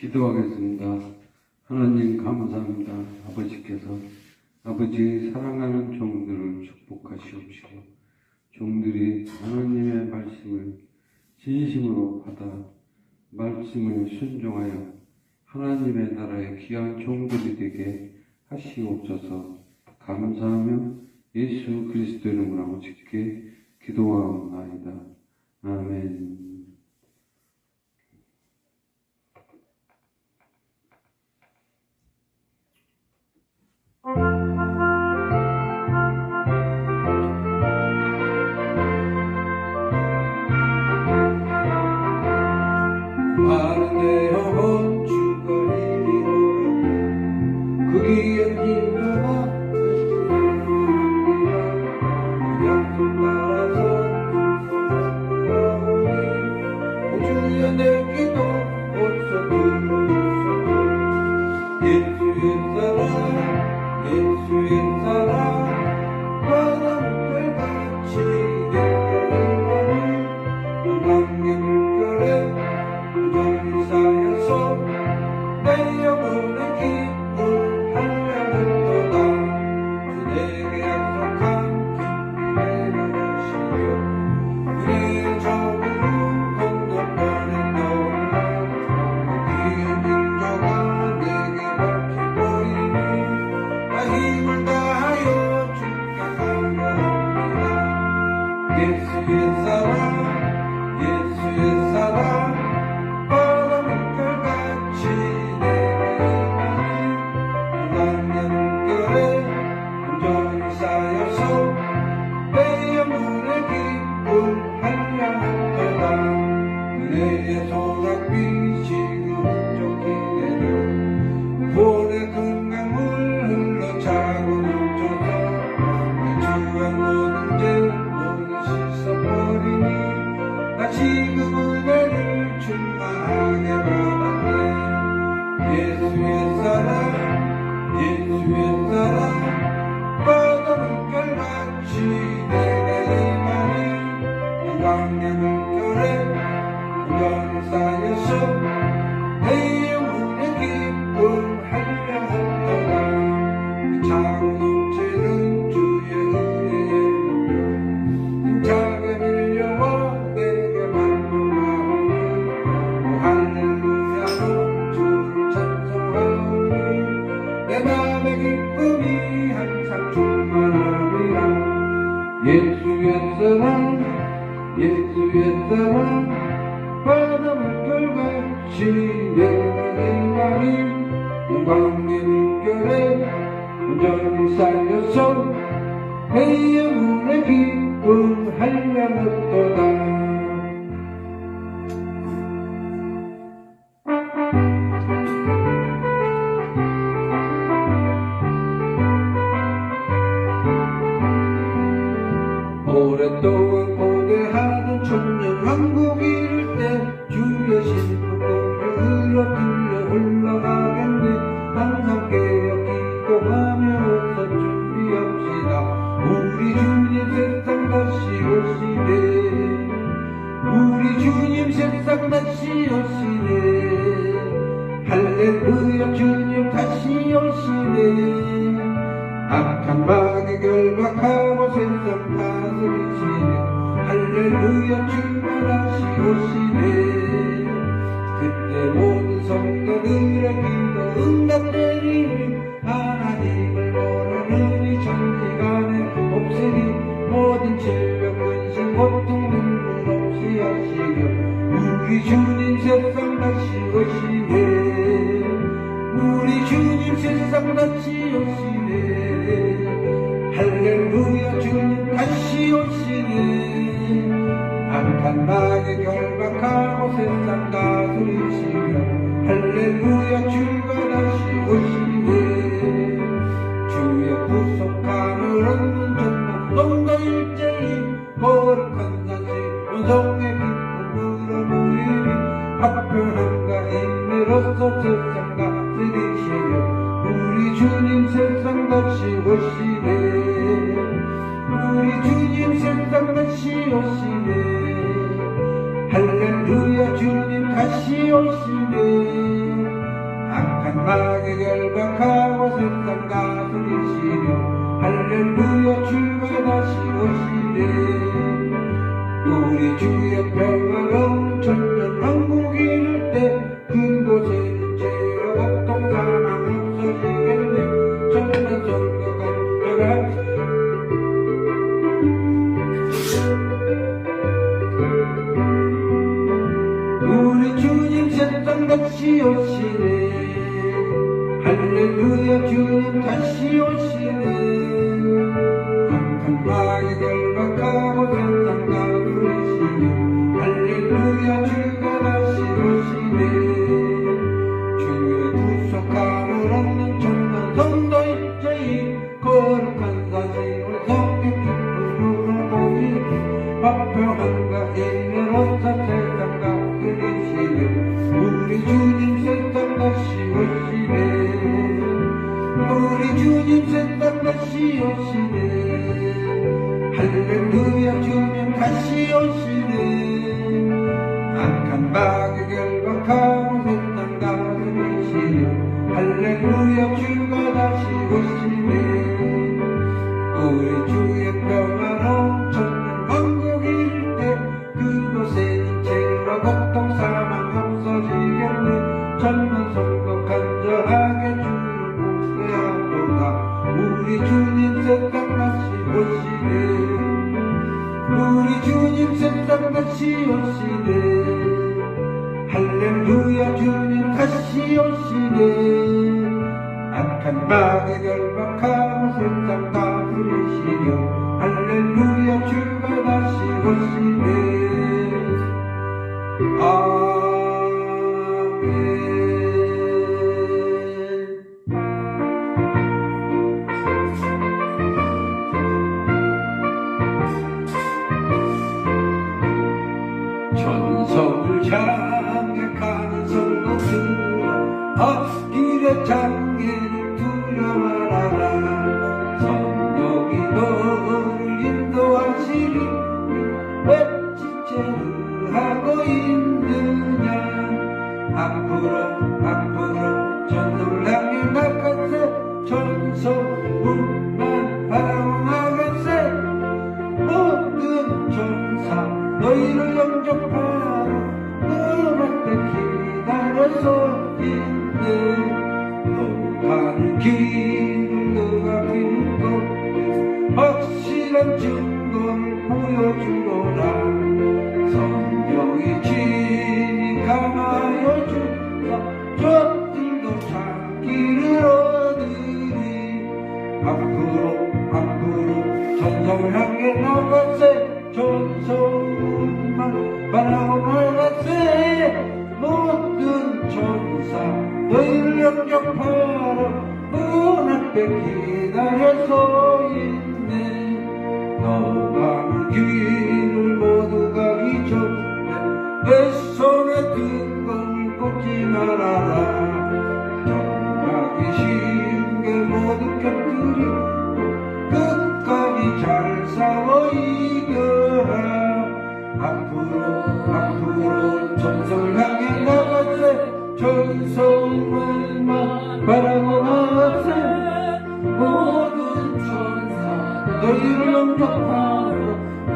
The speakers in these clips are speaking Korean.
기도하겠습니다. 하나님 감사합니다. 아버지께서 아버지 사랑하는 종들을 축복하시옵시고 종들이 하나님의 말씀을 진심으로 받아 말씀을 순종하여 하나님의 나라의 귀한 종들이 되게 하시옵소서. 감사하며 예수 그리스도 이름으로 아버지께 기도하옵나이다. 아멘. 아르네여 주가 이리 오라 그 귀한 인도가 그 약속 따라서 순종하오니 주여 내 기도 어서 들으소서. 예수의 사랑 예수의 사랑 바람결 같이 내려가는 유광의 물결에 무전이 쌓여서 내 영혼의 기쁨 한량했도다. 그대에게 약속한 기쁨을 내려주시며 그대의 적으로 건너편에 떠올라 그 민족아 내게 밝히보이니 나 힘을 다하여 주께 간구합니다. 예수의 사랑 예수의 사랑 바람결같이 내리는 유광의 물결에 온전히 쌓여서 내 영혼의 기쁨 한량한도다. 그대의 소낙비 지금 쫓기네요. 볼에 큰 강물 흘러 차고 넘쳐서 주한 모든 죄 모두 씻어버리니 나 지금 은혜를 충만하게 받았네. 예수의 사랑 예수의 사랑 바다물결같이 내게 임하니 유광의 물결에 온전히 쌓여서 내 영혼의 기쁨 한량한도다. 그 차고 넘치는 주의 은혜의 물결 힘차게 밀려와 내게 만족하오니 할렐루야로 주를 찬송하오니 내 맘의 기쁨이 항상 충만하리라. 예수의 사랑 예수의 사랑 바다물결같이 내게 임하니 유광의 물결에 온전히 쌓여서 내 영혼의 기쁨 한량없도다. 오랫동안 고대하던 천년 왕국 이룰 때 주의 신부 공주로 들려 올라가겠네. 항상 깨어 기도하며 어서 준비합시다. 우리 주님 세상 다시 오시네. 우리 주님 세상 다시 오시네. 할렐루야 주님 다시 오시네. 악한 마귀 결박하고 세상 다스리시네. 할렐루야 주가 다시 오시네. 그때 모든 성도들의 기도 응답되리니 하나님을 모르는 이 천지간에 없으니 모든 질병 근심 고통 눈물 없이 하시며 우리 주님 세상 다시 오시네. 우리 주님 세상 다시 오시네. 할렐루야 주님 다시 오시네. 악한 마귀 결박하고 세상 다스리시며 할렐루야 주가 다시 오시네. 주의 구속함을 얻는 전부 농도 일제히 거룩한 산시 원성의 기쁨으로 모이니 화평함과 힘으로써 세상 다스리시며 우리 주님 세상 다시 오시네. 우리 주님 세상 다시 오시네. 할렐루야 주님 다시 오시네. 악한 마귀 결박하고 세상 다스리시며 할렐루야 주가 다시 오시네. 우리 주의 평화로운 천년왕국 이룰 때 그곳에는 죄와 고통 사망 없어지겠네. 천년 성도가 들어가 우리 주님 세상 다시 오시네. 할렐루야 주님 다시 오시네. 악한 마귀 결박하고 세상 다스리시며 할렐루야 주가 다시 오시네. 주의 구속함을 얻는 천만 성도의 죄인 거룩한 사실을 성령 기쁨으로 보이니 화평함과 인내로서 세상 다스리시며 우리 주님 세상 다시 오시네. 우리 주님 세상 다시 오시네. 할렐루야 주님 다시 오시네. 악한 마귀 결박하고 세상 다스리시며 할렐루야 주가 다시 오시네. 우리 주의 평화로운 천년왕국 이룰 때 그곳에는 죄와 고통 사망 없어지겠네. 천만 성도 간절하게 주를 복대하도다. 우리 주님 세상 다시 오시네. 우리 주님 세상 다시 오시네. 할렐루야 주님 다시 오시네. 악한 마귀 결박하고 세상 다스리시며 할렐루야 주가 다시 오시네. 아멘. 천성을 장악하는 성도들아 앞길의 장애를 두려 말아라. 성령이 너를 인도하시리. 왜 지체를 하고 있느냐. 앞으로 전성을 향해 나가세. 전성문만 바라고 나가세. 모든 천사 너희를 영접하라. 눈앞에 기다려서 있네. 너 가는 길을 너가 비웃고 확실한 증거를 보여주거라. 성령이 진이 감하여 주사 저들도 찾기를 얻으리. 앞으로 전성을 향해 나가세. 전성문만 바라고 나가세. 모든 천사 너희를 영접하라. 문 앞에 기다려서 있네. 너가 길을 모두 가기 전에 내 손에 든 걸 꽂지 말아라. 정하기 쉬운 게 모두 곁들이고 끝까지 잘 싸워 이겨라. 앞으로 전성을 향해 나가세. 전성문만 바라고 나가세. 모든 천사 너희를 영접하라. 문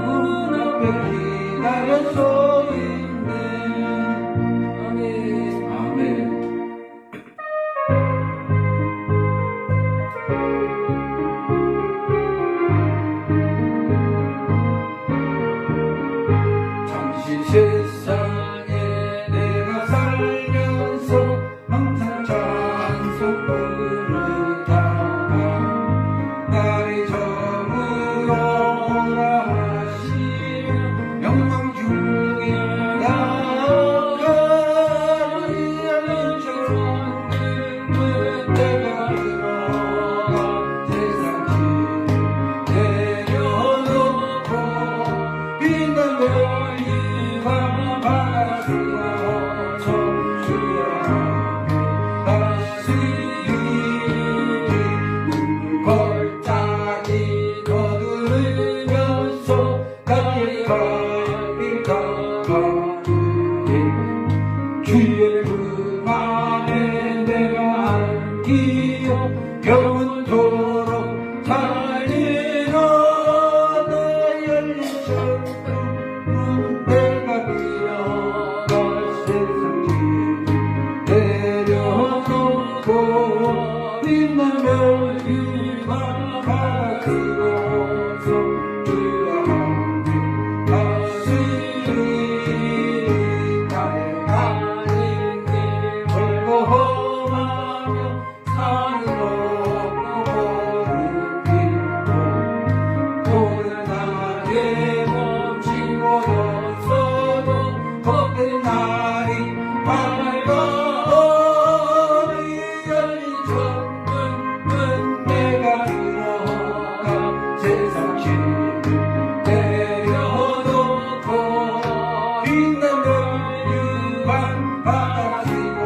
앞에 기다려서 있네. 아멘. 아멘. 세상에 내가 살면서 주와 함께 다스리 나의 하나님께 홀고 험하며 산을 넘고 걸음길고 오늘 나의 멈추고 없어도 걷는 날이 밝아 어디 열린 천국은 내가 들어가 세상 짐을 내려놓고 빛나는 유한 받아들고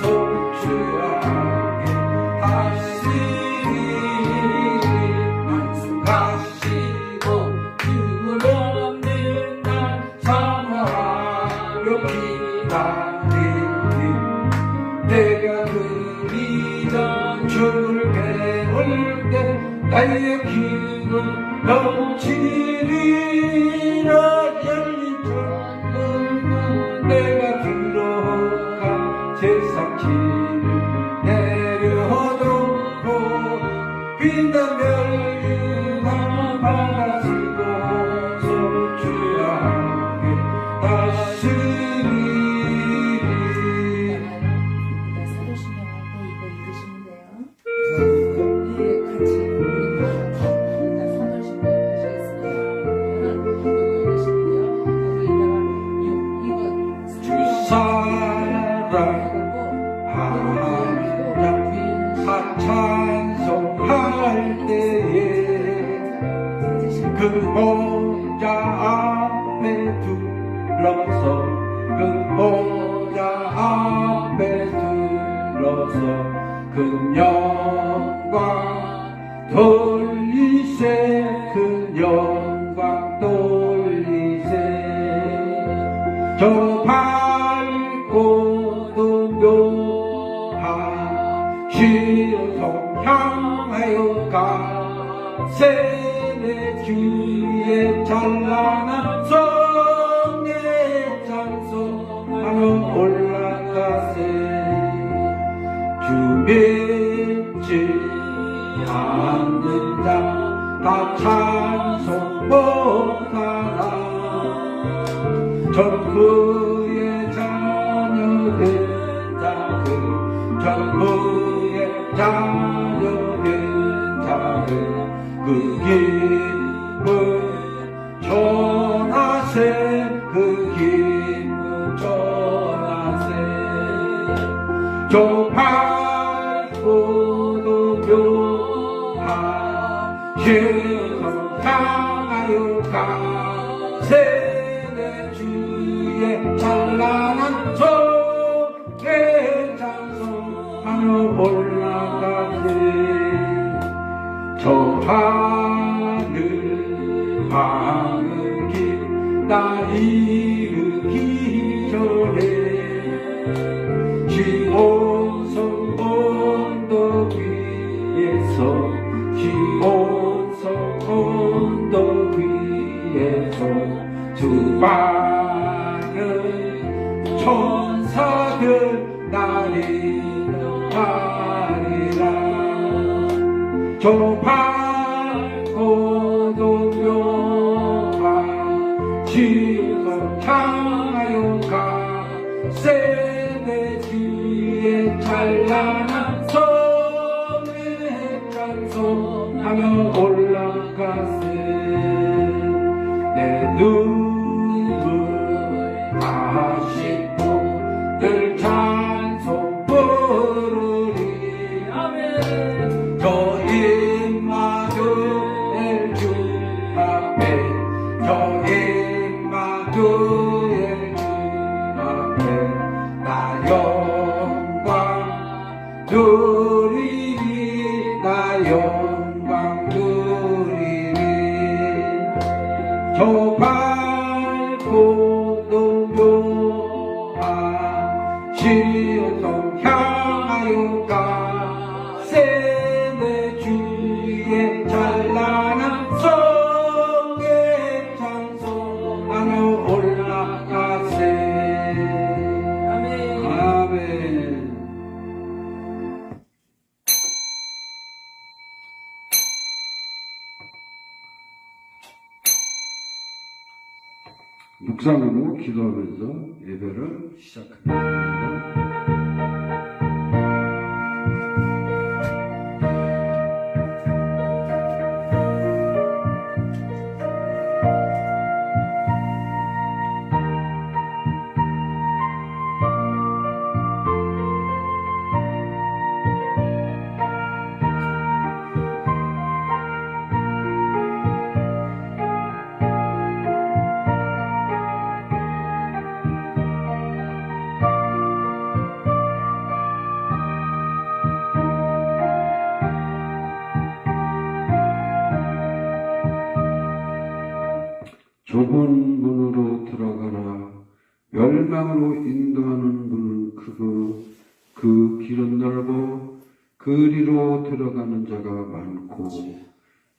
손주와 함께 다스리 만수하시고 죽을 없는 날 사모하며 기다리니 내가 그리던 주를 배울 때 나의 기분 넘치리라 열린 천국은 내가 들어가 세상 짐을 내려놓고 빛나며 유한 바다 쓰고 손주와 함께 다스리리 사도신경 할 때 이거 읽으시면 돼요. 네, 같이 우리 다 일단 사도신경 하시겠습니다. 이거 읽으시면 돼요. 여기다가 주 사랑하며 찬송할 때에 그 보좌 앞에 둘러서 그 보좌 앞에 둘러서 그 영광 돌리세 그 영광 돌리세 저 밝고도 묘한 시온성 향하여 가세네 주의 찬란한 성의 찬송하며 올라가세 주 믿지 않는 자 다 찬송 못하나 전부의 자녀된 자들 전부의 자녀된 자들 그 기쁨 전하세 그 기쁨 전하세 저 밝고도 묘한 시온성 향하여 가세 주의 찬란한 성의 찬송하며 올라가세 저 하늘 하늘 길 나 이르기 전에 시온성 언덕 위에서 시온성 언덕 위에서 두 많은 천사들 나를 따리라 저 밝고도 묘한 시온성 향하여 가세 내 주의 찬란한 성의 찬송하며 올라가세 내 눈물 아쉽고 늘 찬송 부르리 아멘 저 임마누엘 주 앞에 저 임마누엘 주 앞에 나 영광 누리리 나 영광 누리리 저 밝고도 묘한 시온성 향하여 가세 내 주의 찬란한 성의 찬송하며 올라가세 아멘 아멘 묵상으로 기도하면서 예배를 시작하겠습니다. 좁은 문으로 들어가라. 멸망으로 인도하는 문은 크고 그 길은 넓어 그리로 들어가는 자가 많고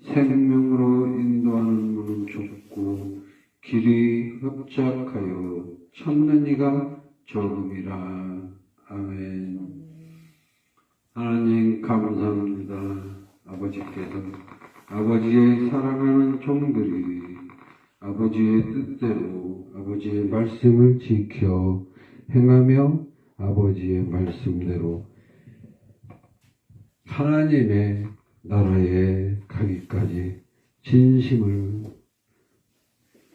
생명으로 인도하는 문은 좁고 길이 흡작하여 찾는 이가 적음이라. 아멘. 하나님 감사합니다. 아버지께서 아버지의 사랑하는 종들이 아버지의 뜻대로 아버지의 말씀을 지켜 행하며 아버지의 말씀대로 하나님의 나라에 가기까지 진심을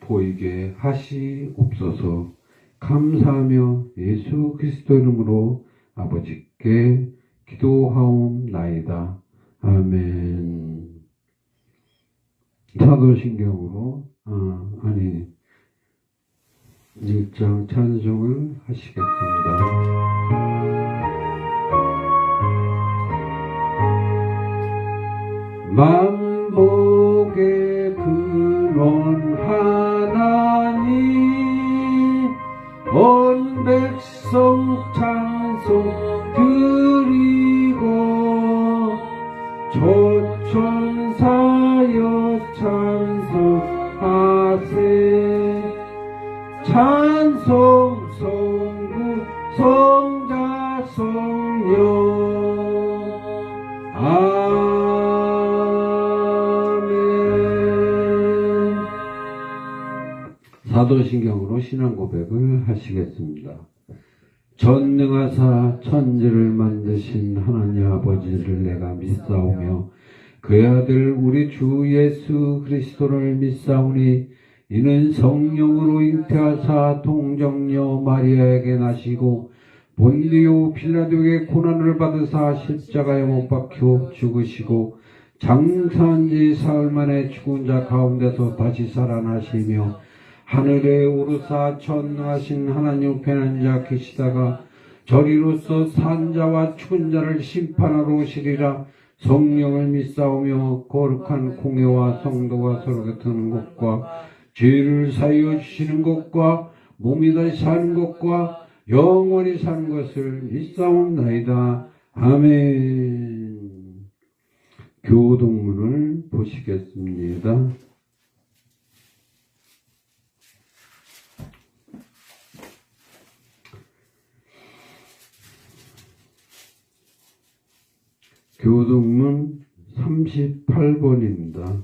보이게 하시옵소서. 감사하며 예수 그리스도 이름으로 아버지께 기도하옵나이다. 아멘. 사도신경으로 1장 찬송을 하시겠습니다. 만복의 근원 하나님 온 백성 찬송 드리고 조천사여 찬송하세. 찬송 성부 성자 성령 아멘. 사도신경으로 신앙 고백을 하시겠습니다. 전능하사 천지를 만드신 하나님 아버지를 내가 믿사오며 그의 아들 우리 주 예수 그리스도를 믿사오니 이는 성령으로 잉태하사 동정녀 마리아에게 나시고 본디오 빌라도에게 고난을 받으사 십자가에 못 박혀 죽으시고 장사한 지 사흘 만에 죽은 자 가운데서 다시 살아나시며 하늘에 오르사 전능하신 하나님 우편한 자 계시다가 저리로서 산자와 죽은 자를 심판하러 오시리라. 성령을 믿사오며 거룩한 공회와 성도가 서로 곁드는 것과 죄를 사하여 주시는 것과 몸이 다시 사는 것과 영원히 사는 것을 믿사옵나이다. 아멘. 교동문을 보시겠습니다. 교동문 38번입니다.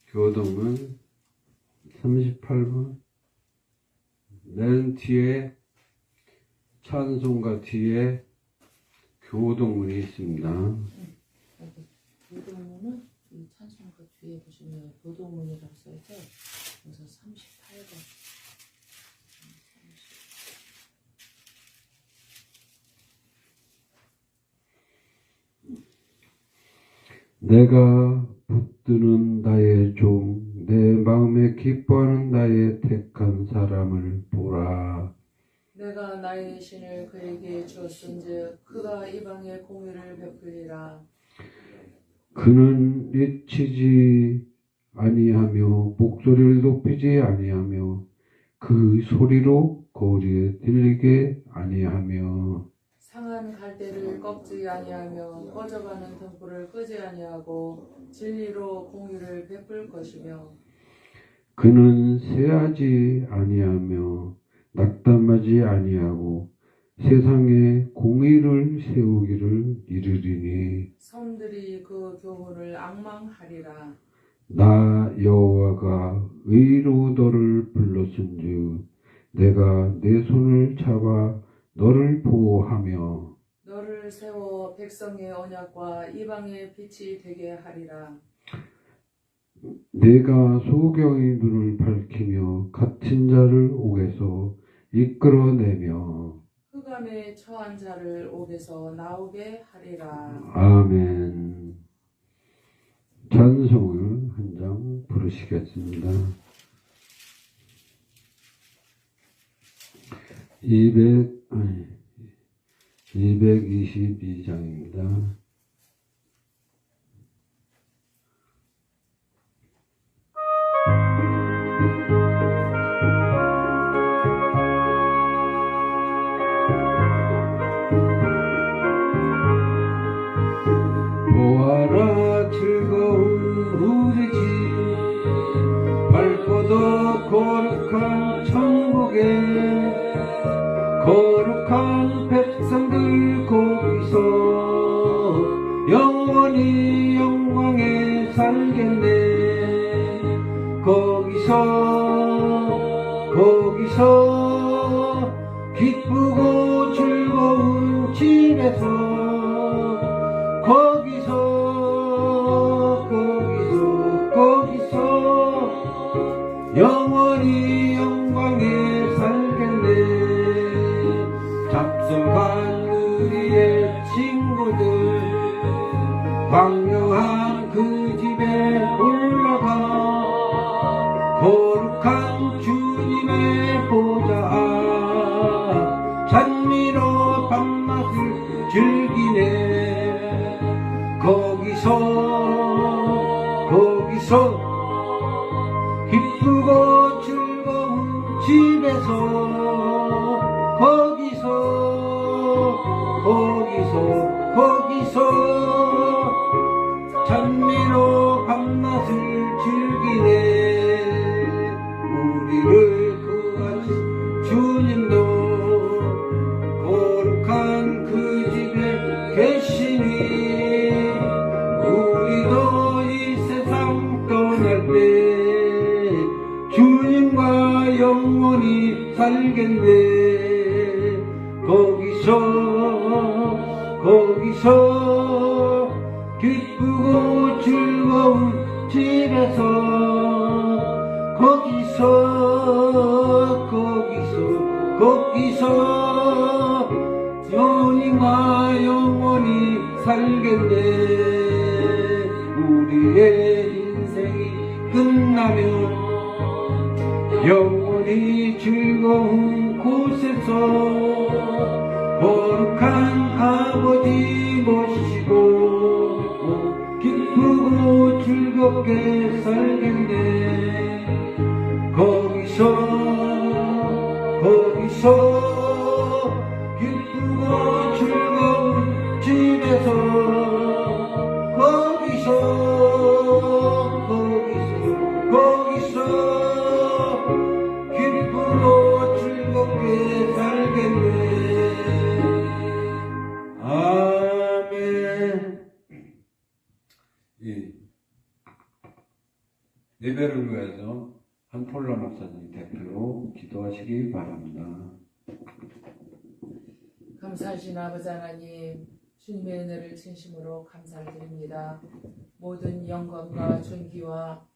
교동문 38번. 맨 뒤에 찬송가 뒤에 교동문이 있습니다. 교동문은 이 찬송가 뒤에 보시면 교동문이라고 써있죠. 그래서 38번. 내가 붙드는 나의 종, 내 마음에 기뻐하는 나의 택한 사람을 보라. 내가 나의 신을 그에게 주었은즉 그가 이방의 공의를 베풀리라. 그는 미치지 아니하며 목소리를 높이지 아니하며 그 소리로 거리에 들리게 아니하며 상한 갈대를 꺾지 아니하며 꺼져가는 등불을 끄지 아니하고 진리로 공의를 베풀 것이며 그는 쇠하지 아니하며 낙담하지 아니하고 세상에 공의를 세우기를 이르리니 선들이 그 교훈을 앙망하리라. 나 여호와가 의로 너를 불렀은즉 내가 내 손을 잡아 너를 보호하며 너를 세워 백성의 언약과 이방의 빛이 되게 하리라. 내가 소경의 눈을 밝히며 갇힌 자를 옥에서 이끌어내며 흑암에 처한 자를 옥에서 나오게 하리라. 아멘. 찬송을 한 장 부르시겠습니다. 222장입니다. 보아라 즐거운 우리 집 밝고도 거룩한 천국에 거룩한 백성들 거기서 영원히 영광에 살겠네. 거기서 기쁘고 즐거운 집에서 거기서 영원히 영광에 살겠네. 잡성한 우리의 친구들 광명한 그 집에 올라가 거룩한 주님의 보좌 찬미로 밤낮을 즐기네. 거기서 기쁘고 즐거운 집에서 거기서 찬미로 밤낮을 즐기네. 우리를 구하신 주님도 거룩한 그 집에 계시니 우리도 이 세상 떠날 때 주님과 영원히 살겠네. 거기서 기쁘고 즐거운 집에서 거기서 주님과 영원히 살겠네. 우리의 인생이 끝나면 영원히 즐거운 곳에서 거룩한 아버지 모시고 기쁘고 즐겁게 살겠네. 거기서 기쁘고 즐거운 집에서 거기서 기쁘고 즐겁게 살겠네. 아멘. 예배를 위해서 한폴라 목사님 대표로 기도하시기 바랍니다. 감사하신 아버지 하나님, 주님의 은혜를 진심으로 감사를 드립니다. 모든 영광과 존귀와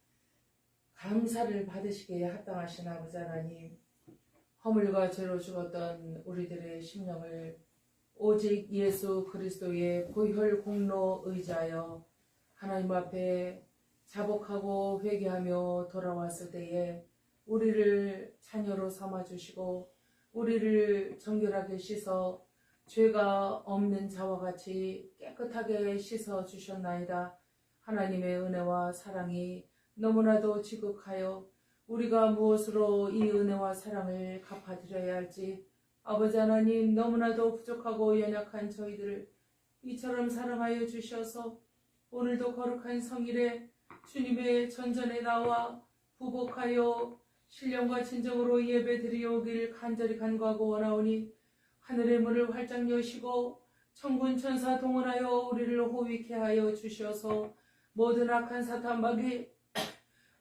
감사를 받으시기에 합당하신 아버지 하나님, 허물과 죄로 죽었던 우리들의 심령을 오직 예수 그리스도의 보혈 공로 의지하여 하나님 앞에 자복하고 회개하며 돌아왔을 때에 우리를 자녀로 삼아주시고 우리를 정결하게 씻어 죄가 없는 자와 같이 깨끗하게 씻어 주셨나이다. 하나님의 은혜와 사랑이 너무나도 지극하여 우리가 무엇으로 이 은혜와 사랑을 갚아드려야 할지 아버지 하나님, 너무나도 부족하고 연약한 저희들을 이처럼 사랑하여 주셔서 오늘도 거룩한 성일에 주님의 전전에 나와 부복하여 신령과 진정으로 예배드리오길 간절히 간구하고 원하오니 하늘의 문을 활짝 여시고 천군 천사 동원하여 우리를 호위케 하여 주셔서 모든 악한 사탄 마귀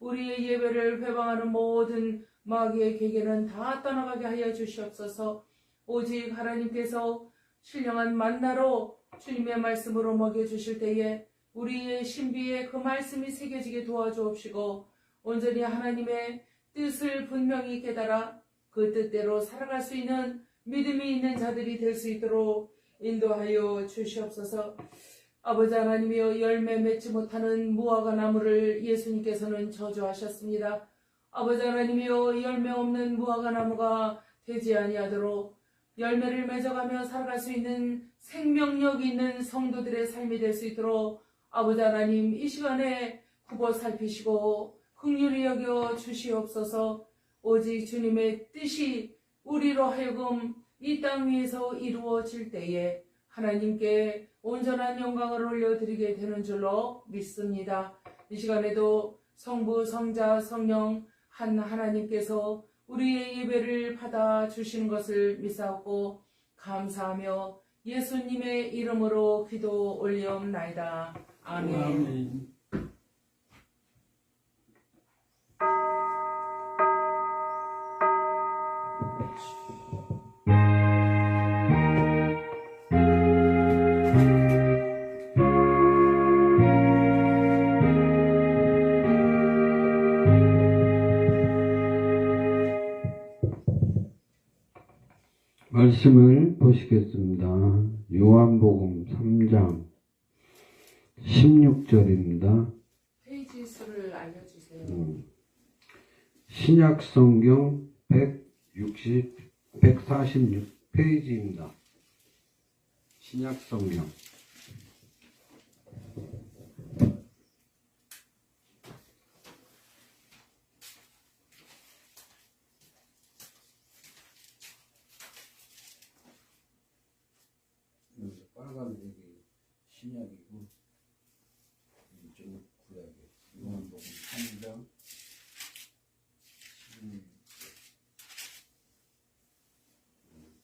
우리의 예배를 회방하는 모든 마귀의 계계는 다 떠나가게 하여 주시옵소서. 오직 하나님께서 신령한 만나로 주님의 말씀으로 먹여주실 때에 우리의 신비에 그 말씀이 새겨지게 도와주옵시고 온전히 하나님의 뜻을 분명히 깨달아 그 뜻대로 살아갈 수 있는 믿음이 있는 자들이 될 수 있도록 인도하여 주시옵소서. 아버지 하나님이여, 열매 맺지 못하는 무화과 나무를 예수님께서는 저주하셨습니다. 아버지 하나님이여, 열매 없는 무화과 나무가 되지 아니하도록 열매를 맺어가며 살아갈 수 있는 생명력 있는 성도들의 삶이 될 수 있도록 아버지 하나님 이 시간에 굽어 살피시고 긍휼히 여겨 주시옵소서. 오직 주님의 뜻이 우리로 하여금 이 땅 위에서 이루어질 때에 하나님께 온전한 영광을 올려드리게 되는 줄로 믿습니다. 이 시간에도 성부, 성자, 성령 한 하나님께서 우리의 예배를 받아주시는 것을 믿사옵고 감사하며 예수님의 이름으로 기도 올리옵나이다. 아멘. 말씀을 보시겠습니다. 요한복음 3장 16절입니다. 페이지 수를 알려주세요. 신약성경 146페이지입니다. 신약성경. 빨간색이 신약이고 이쪽은 구약이에요. 요한복음 3장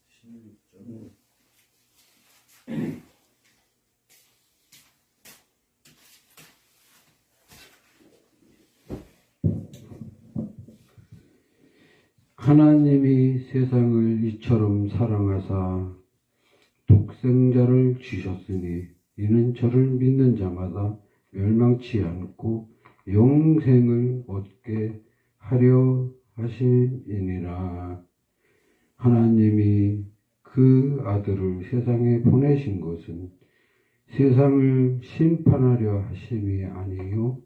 16절. 하나님이 세상을 이처럼 사랑하사 독생자를 주셨으니 이는 저를 믿는 자마다 멸망치 않고 영생을 얻게 하려 하심이니라. 하나님이 그 아들을 세상에 보내신 것은 세상을 심판하려 하심이 아니요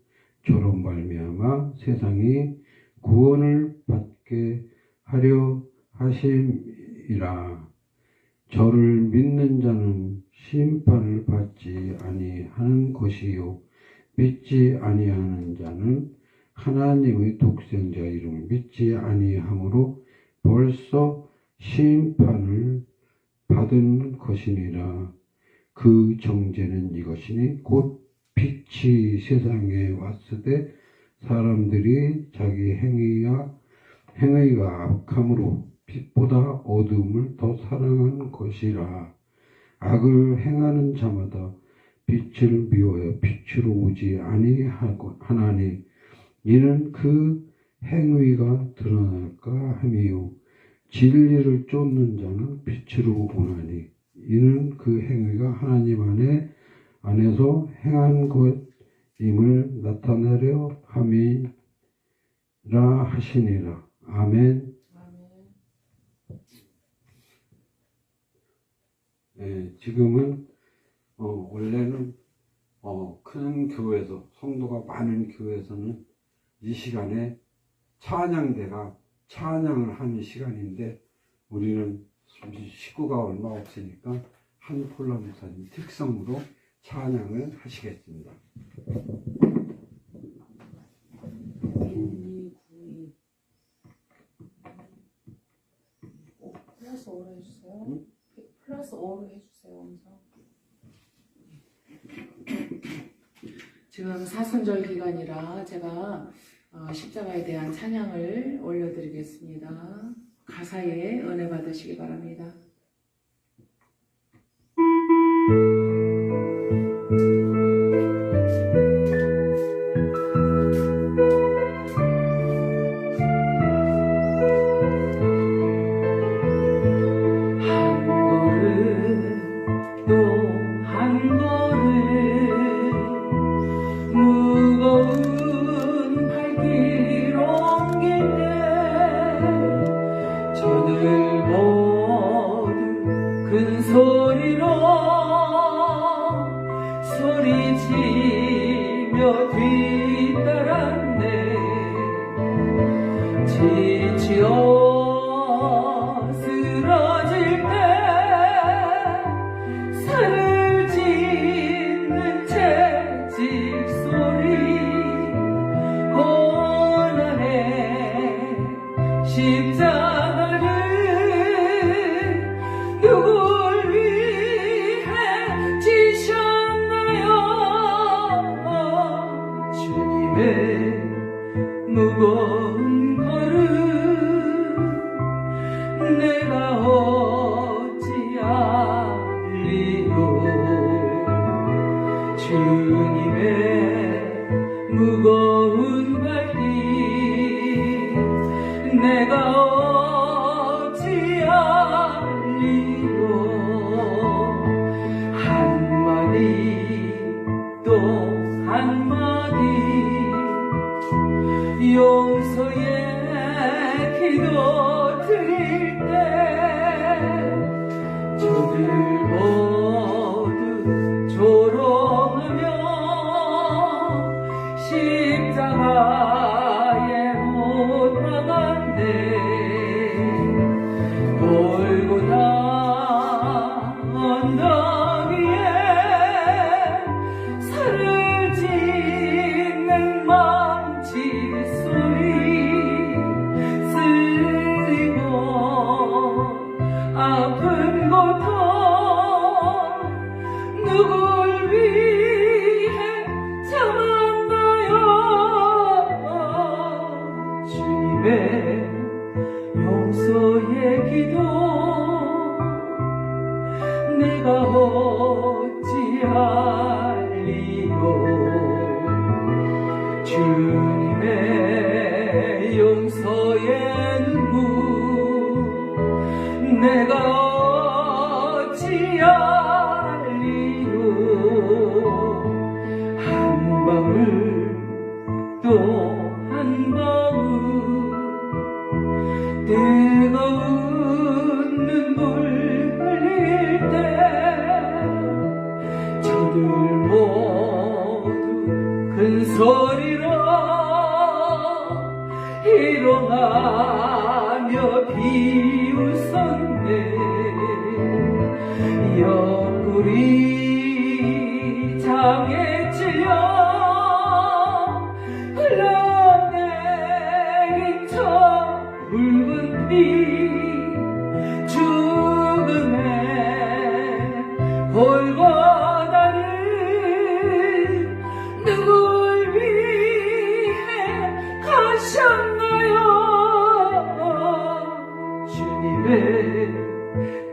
저로 말미암아 세상이 구원을 받게 하려 하심이라. 저를 믿는 자는 심판을 받지 아니하는 것이요 믿지 아니하는 자는 하나님의 독생자 이름을 믿지 아니하므로 벌써 심판을 받은 것이니라. 그 정죄는 이것이니 곧 빛이 세상에 왔으되 사람들이 자기 행위가 악함으로 빛보다 어둠을 더 사랑한 것이라. 악을 행하는 자마다 빛을 미워하여 빛으로 오지 아니하나니 이는 그 행위가 드러날까 함이요 진리를 쫓는 자는 빛으로 오나니 이는 그 행위가 하나님 안에서 행한 것임을 나타내려 함이라 하시니라. 아멘. 네, 지금은 원래는 큰 교회에서 성도가 많은 교회에서는 이 시간에 찬양대가 찬양을 하는 시간인데 우리는 식구가 얼마 없으니까 한콜라 목사님 특성으로 찬양을 하시겠습니다. 1292 플러스 5로 해주세요. 응? 플러스 5로 해주세요. 음성. 지금 사순절 기간이라 제가 십자가에 대한 찬양을 올려드리겠습니다. 가사에 은혜 받으시기 바랍니다. 주님의 무거운 걸음 내가 어찌하리요. 주님의 무거운 발길 내가 어찌하리요. 한마디 또 한마디 용서의 기도 드릴 때 저들 모두 조롱하며 십자가에 못 박았네. 골고다 언덕 위에 살을 짓는 망치 소리 쓰리고 아픈 고통 누굴 위해 참았나요. 주님의 용서의 기도 내가 어찌하리요. 주님의 용서의 눈물 내가 어찌하리요. 한 방울 또 한 방울 뜨거운 눈물 흘릴 때 저들 모두 큰 소리로 일어나며 비웃었네. 옆구리 장에 찔려 흘러내린 저 붉은 피 죽음의 골고다를 누굴 위해 가셨나요. 주님의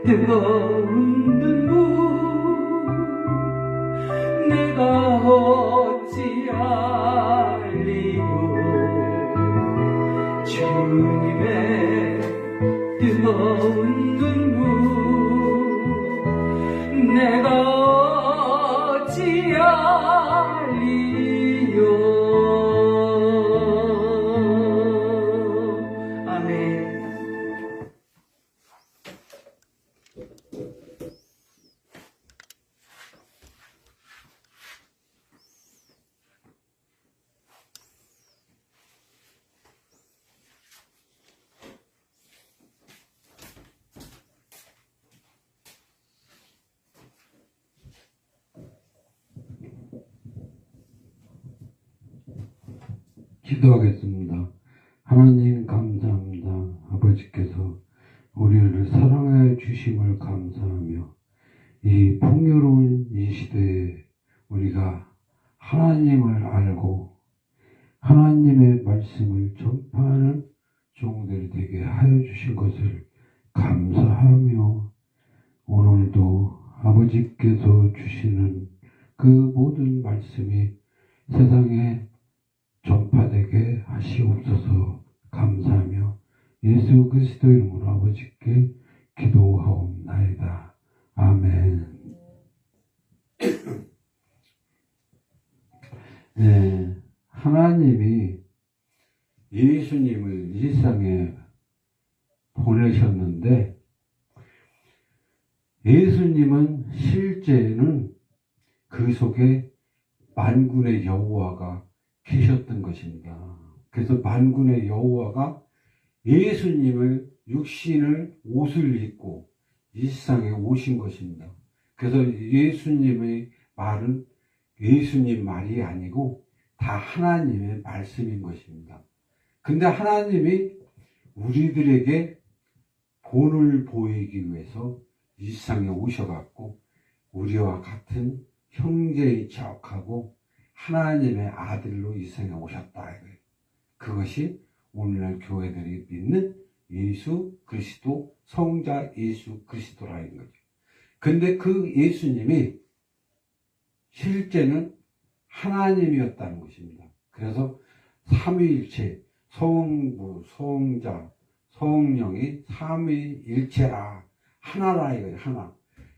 뜨거운 눈물 내가 어찌하리요. 주님의 뜨거운 눈물 내가 어찌하리요. 아멘. 기도하겠습니다. 하나님 감사합니다. 아버지께서 우리를 사랑해 주심을 감사하며 이 풍요로운 이 시대에 우리가 하나님을 알고 하나님의 말씀을 전파하는 종들이 되게 하여 주신 것을 감사하며 오늘도 아버지께서 주시는 그 모든 말씀이 세상에 전파되게 하시옵소서. 감사하며 예수 그리스도 이름으로 아버지께 기도하옵나이다. 아멘. 네, 하나님이 예수님을 이 세상에 보내셨는데 예수님은 실제는 그 속에 만군의 여호와가 계셨던 것입니다. 그래서 만군의 여호와가 예수님을 육신을 옷을 입고 이 세상에 오신 것입니다. 그래서 예수님의 말은 예수님 말이 아니고 다 하나님의 말씀인 것입니다. 근데 하나님이 우리들에게 본을 보이기 위해서 이 세상에 오셔갖고 우리와 같은 형제의 척하고 하나님의 아들로 이 세상에 오셨다 이거예요. 그것이 오늘날 교회들이 믿는 예수 그리스도, 성자 예수 그리스도라는 거죠. 근데 그 예수님이 실제는 하나님이었다는 것입니다. 그래서 삼위일체, 성부, 성자, 성령이 삼위일체라, 하나라 이거예요. 하나.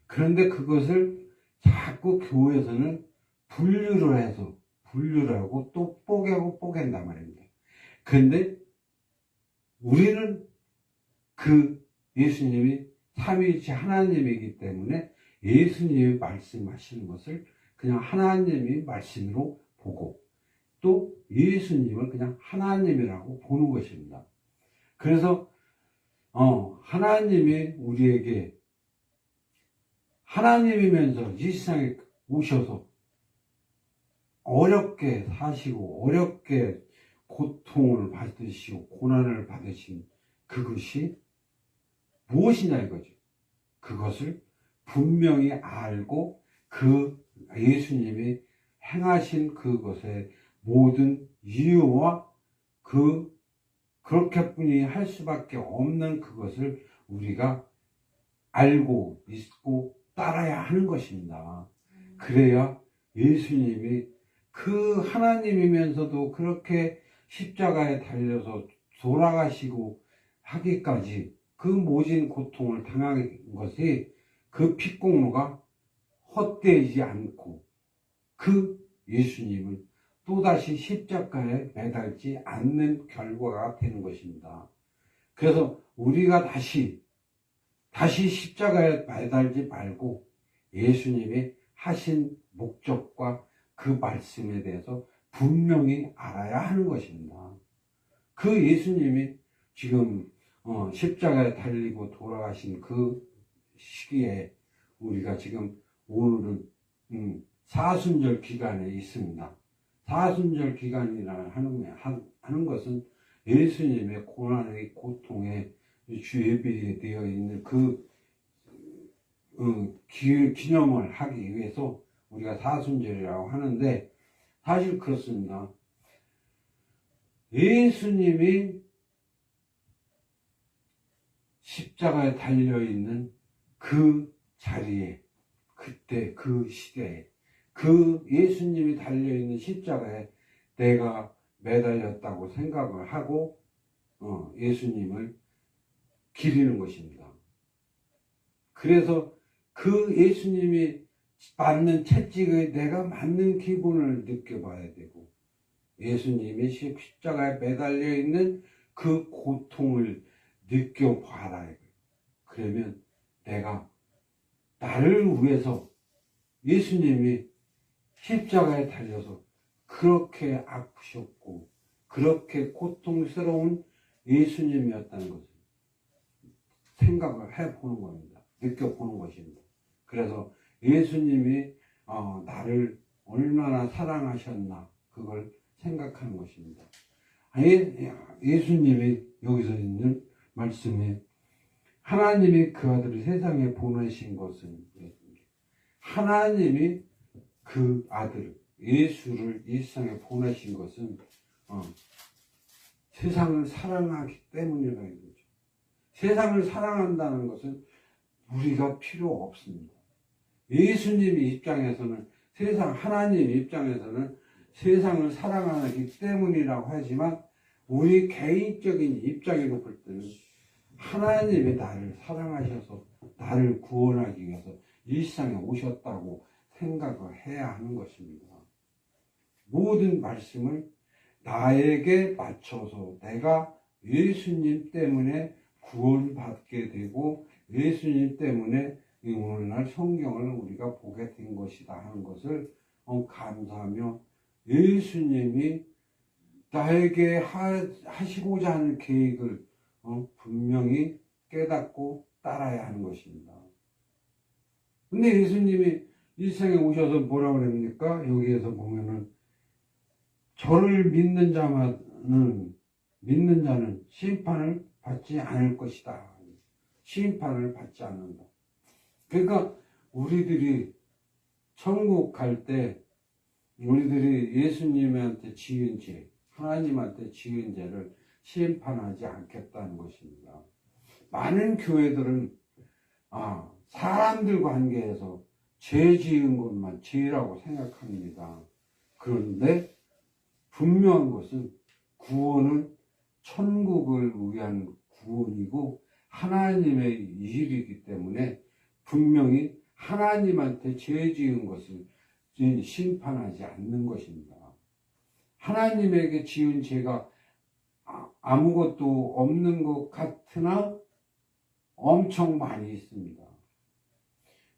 그런데 그것을 자꾸 교회에서는 분류를 하고 또 뽀개고 뽀갠단 말입니다. 그런데 우리는 그 예수님이 삼위일체 하나님이기 때문에 예수님이 말씀하시는 것을 그냥 하나님이 말씀으로 보고 또 예수님을 그냥 하나님이라고 보는 것입니다. 그래서 하나님이 우리에게 하나님이면서 이 세상에 오셔서 어렵게 사시고 어렵게 고통을 받으시고 고난을 받으신 그것이 무엇이냐 이거죠. 그것을 분명히 알고 그 예수님이 행하신 그것의 모든 이유와 그렇게뿐이 할 수밖에 없는 그것을 우리가 알고 믿고 따라야 하는 것입니다. 그래야 예수님이 그 하나님이면서도 그렇게 십자가에 달려서 돌아가시고 하기까지 그 모진 고통을 당한 것이 그 핏공로가 헛되지 않고 그 예수님을 또다시 십자가에 매달지 않는 결과가 되는 것입니다. 그래서 우리가 다시 십자가에 매달지 말고 예수님이 하신 목적과 그 말씀에 대해서 분명히 알아야 하는 것입니다. 그 예수님이 지금 십자가에 달리고 돌아가신 그 시기에 우리가 지금 오늘은 사순절 기간에 있습니다. 사순절 기간이라 하는 것은 예수님의 고난의 고통에 주예비되어 있는 그 기념을 하기 위해서 우리가 사순절이라고 하는데 사실 그렇습니다. 예수님이 십자가에 달려있는 그 자리에 그때 그 시대에 그 예수님이 달려있는 십자가에 내가 매달렸다고 생각을 하고 예수님을 기리는 것입니다. 그래서 그 예수님이 맞는 채찍에 내가 맞는 기분을 느껴봐야 되고 예수님이 십자가에 매달려 있는 그 고통을 느껴봐라. 그러면 내가 나를 위해서 예수님이 십자가에 달려서 그렇게 아프셨고 그렇게 고통스러운 예수님이었다는 것을 생각을 해보는 겁니다. 느껴보는 것입니다. 그래서 예수님이 나를 얼마나 사랑하셨나 그걸 생각하는 것입니다. 예수님이 여기서 있는 말씀에 하나님이 그 아들을 세상에 보내신 것은 하나님이 그 아들 예수를 이 세상에 보내신 것은 세상을 사랑하기 때문이라는 거죠. 세상을 사랑한다는 것은 우리가 필요 없습니다. 예수님 입장에서는 하나님 입장에서는 세상을 사랑하기 때문이라고 하지만 우리 개인적인 입장으로 볼 때는 하나님이 나를 사랑하셔서 나를 구원하기 위해서 이 세상에 오셨다고 생각을 해야 하는 것입니다. 모든 말씀을 나에게 맞춰서 내가 예수님 때문에 구원받게 되고 예수님 때문에 오늘날 성경을 우리가 보게 된 것이다 하는 것을 감사하며 예수님이 나에게 하시고자 하는 계획을 분명히 깨닫고 따라야 하는 것입니다. 근데 예수님이 이 세상에 오셔서 뭐라고 그럽니까? 여기에서 보면은 저를 믿는 자는 심판을 받지 않을 것이다. 심판을 받지 않는다. 그러니까 우리들이 천국 갈 때 우리들이 예수님한테 지은 죄, 하나님한테 지은 죄를 심판하지 않겠다는 것입니다. 많은 교회들은 사람들 관계에서 죄 지은 것만 죄라고 생각합니다. 그런데 분명한 것은 구원은 천국을 위한 구원이고 하나님의 일이기 때문에 분명히 하나님한테 죄 지은 것을 심판하지 않는 것입니다. 하나님에게 지은 죄가 아무것도 없는 것 같으나 엄청 많이 있습니다.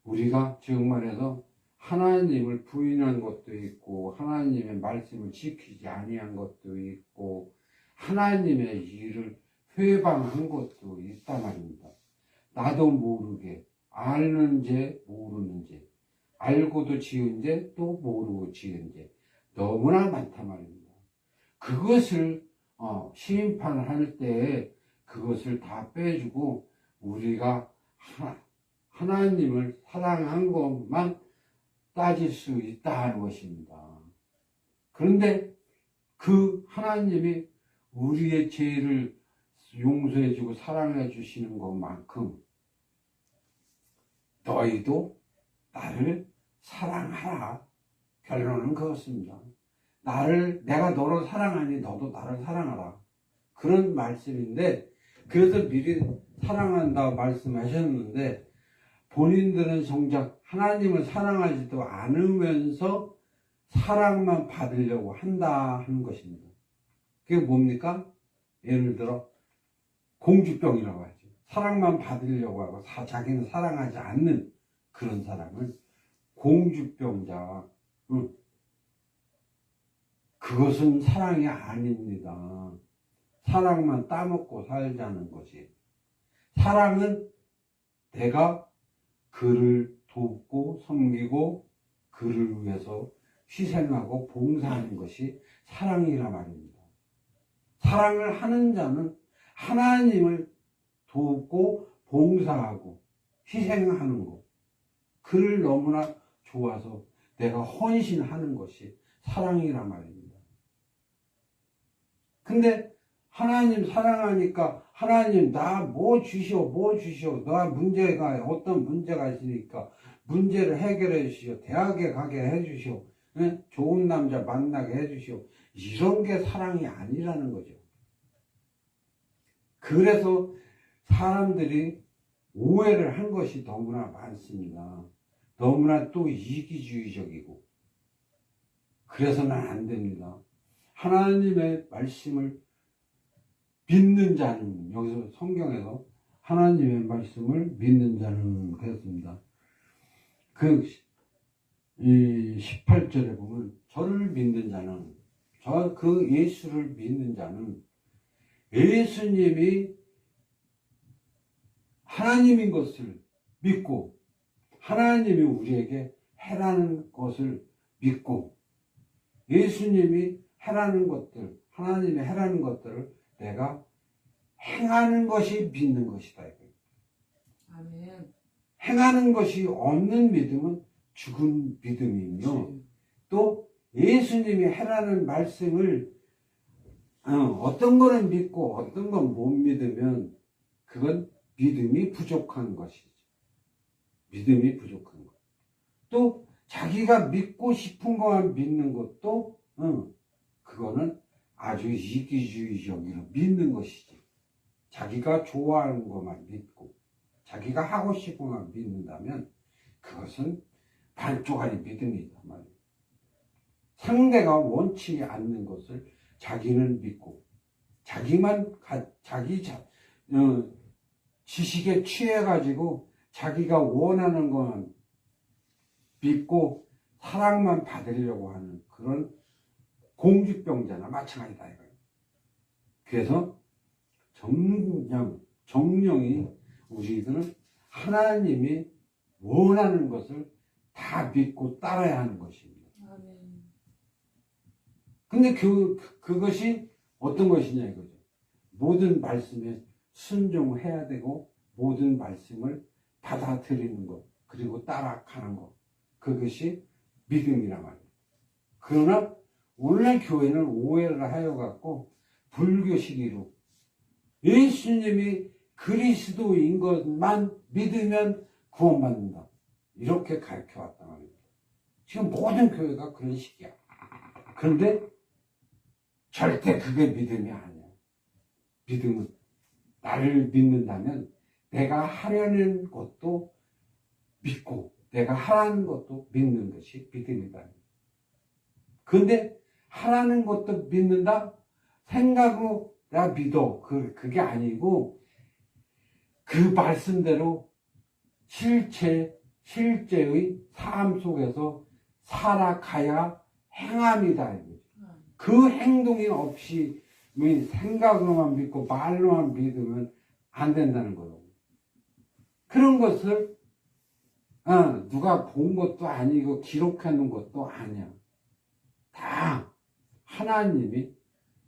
우리가 즉 말해서 하나님을 부인한 것도 있고 하나님의 말씀을 지키지 아니한 것도 있고 하나님의 일을 회방한 것도 있단 말입니다. 나도 모르게 아는 죄 모르는 죄, 알고도 지은 죄 또 모르고 지은 죄 너무나 많단 말입니다. 그것을 심판할 때 그것을 다 빼주고 우리가 하나님을 사랑한 것만 따질 수 있다 하는 것입니다. 그런데 그 하나님이 우리의 죄를 용서해주고 사랑해 주시는 것만큼 너희도 나를 사랑하라. 결론은 그렇습니다. 내가 너를 사랑하니 너도 나를 사랑하라. 그런 말씀인데, 그래서 미리 사랑한다 말씀하셨는데, 본인들은 정작 하나님을 사랑하지도 않으면서 사랑만 받으려고 한다 하는 것입니다. 그게 뭡니까? 예를 들어, 공주병이라고 하죠. 사랑만 받으려고 하고, 자기는 사랑하지 않는 그런 사람을 공주병자. 그것은 사랑이 아닙니다. 사랑만 따먹고 살자는 것이. 사랑은 내가 그를 돕고 섬기고 그를 위해서 희생하고 봉사하는 것이 사랑이라 말입니다. 사랑을 하는 자는 하나님을 돕고 봉사하고 희생하는 것, 그를 너무나 좋아서 내가 헌신하는 것이 사랑이라 말입니다. 근데 하나님 사랑하니까 하나님 나 뭐 주시오 나 문제가 어떤 문제가 있으니까 문제를 해결해 주시오, 대학에 가게 해 주시오, 좋은 남자 만나게 해 주시오, 이런 게 사랑이 아니라는 거죠. 그래서 사람들이 오해를 한 것이 너무나 많습니다. 너무나 또 이기주의적이고 그래서는 안 됩니다. 하나님의 말씀을 믿는 자는, 여기서 성경에서 하나님의 말씀을 믿는 자는 그랬습니다. 그 18절에 보면 저를 믿는 자는, 그 예수를 믿는 자는 예수님이 하나님인 것을 믿고 하나님이 우리에게 해라는 것을 믿고 예수님이 해라는 것들, 하나님의 해라는 것들을 내가 행하는 것이 믿는 것이다. 아멘. 행하는 것이 없는 믿음은 죽은 믿음이며, 또 예수님이 해라는 말씀을 어떤 거는 믿고 어떤 건 못 믿으면 그건 믿음이 부족한 것이죠. 믿음이 부족한 것. 또 자기가 믿고 싶은 것만 믿는 것도 그거는 아주 이기주의적으로 믿는 것이지. 자기가 좋아하는 것만 믿고 자기가 하고 싶은 것만 믿는다면 그것은 반쪽짜리 믿음이다 말이에요. 상대가 원치 않는 것을 자기는 믿고 자기만 지식에 취해가지고 자기가 원하는 것만 믿고 사랑만 받으려고 하는 그런 공주병자나 마찬가지다 이거예요. 그래서 정령이 우리들은 하나님이 원하는 것을 다 믿고 따라야 하는 것입니다. 아멘. 근데 그것이 어떤 것이냐 이거죠. 모든 말씀에 순종해야 되고 모든 말씀을 받아들이는 것, 그리고 따라가는 것, 그것이 믿음이란 말이에요. 그러나 오늘날 교회는 오해를 하여갖고 불교식으로 예수님이 그리스도인 것만 믿으면 구원받는다. 이렇게 가르쳐왔단 말입니다. 지금 모든 교회가 그런 식이야. 그런데 절대 그게 믿음이 아니야. 믿음은 나를 믿는다면 내가 하려는 것도 믿고 내가 하라는 것도 믿는 것이 믿음이다. 그런데 하라는 것도 믿는다? 생각으로 내가 믿어. 그게 아니고 그 말씀대로 실제의 삶 속에서 살아가야 행함이다. 그 행동이 없이 생각으로만 믿고 말로만 믿으면 안 된다는 거예요. 그런 것을 누가 본 것도 아니고 기록해 놓은 것도 아니야. 다 하나님이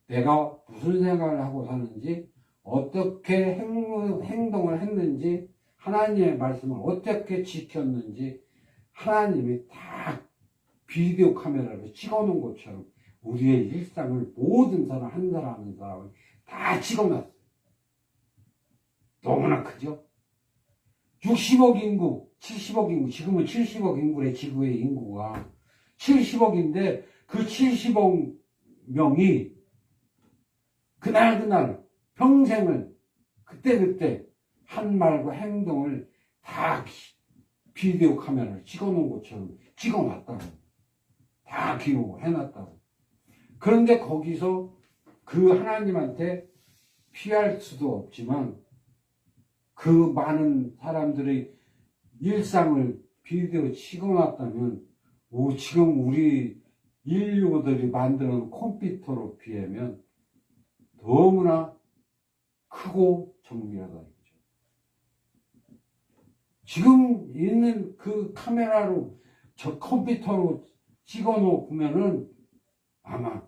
내가 무슨 생각을 하고 사는지 어떻게 행동을 했는지 하나님의 말씀을 어떻게 지켰는지 하나님이 다 비디오 카메라로 찍어놓은 것처럼 우리의 일상을 모든 사람 한 사람 한 사람을 다 찍어놨어요. 너무나 크죠? 60억 인구, 70억 인구, 지금은 70억 인구래. 지구의 인구가 70억인데 그 70억 명이 그날 평생을 그때 한 말과 행동을 다 비디오 카메라를 찍어놓은 것처럼 찍어놨다고. 다 기록을 해놨다고. 그런데 거기서 그 하나님한테 피할 수도 없지만 그 많은 사람들의 일상을 비디오 찍어놨다면 지금 우리 인류들이 만드는 컴퓨터로 비하면 너무나 크고 정밀하다 이거죠. 지금 있는 그 카메라로 저 컴퓨터로 찍어놓으면은 아마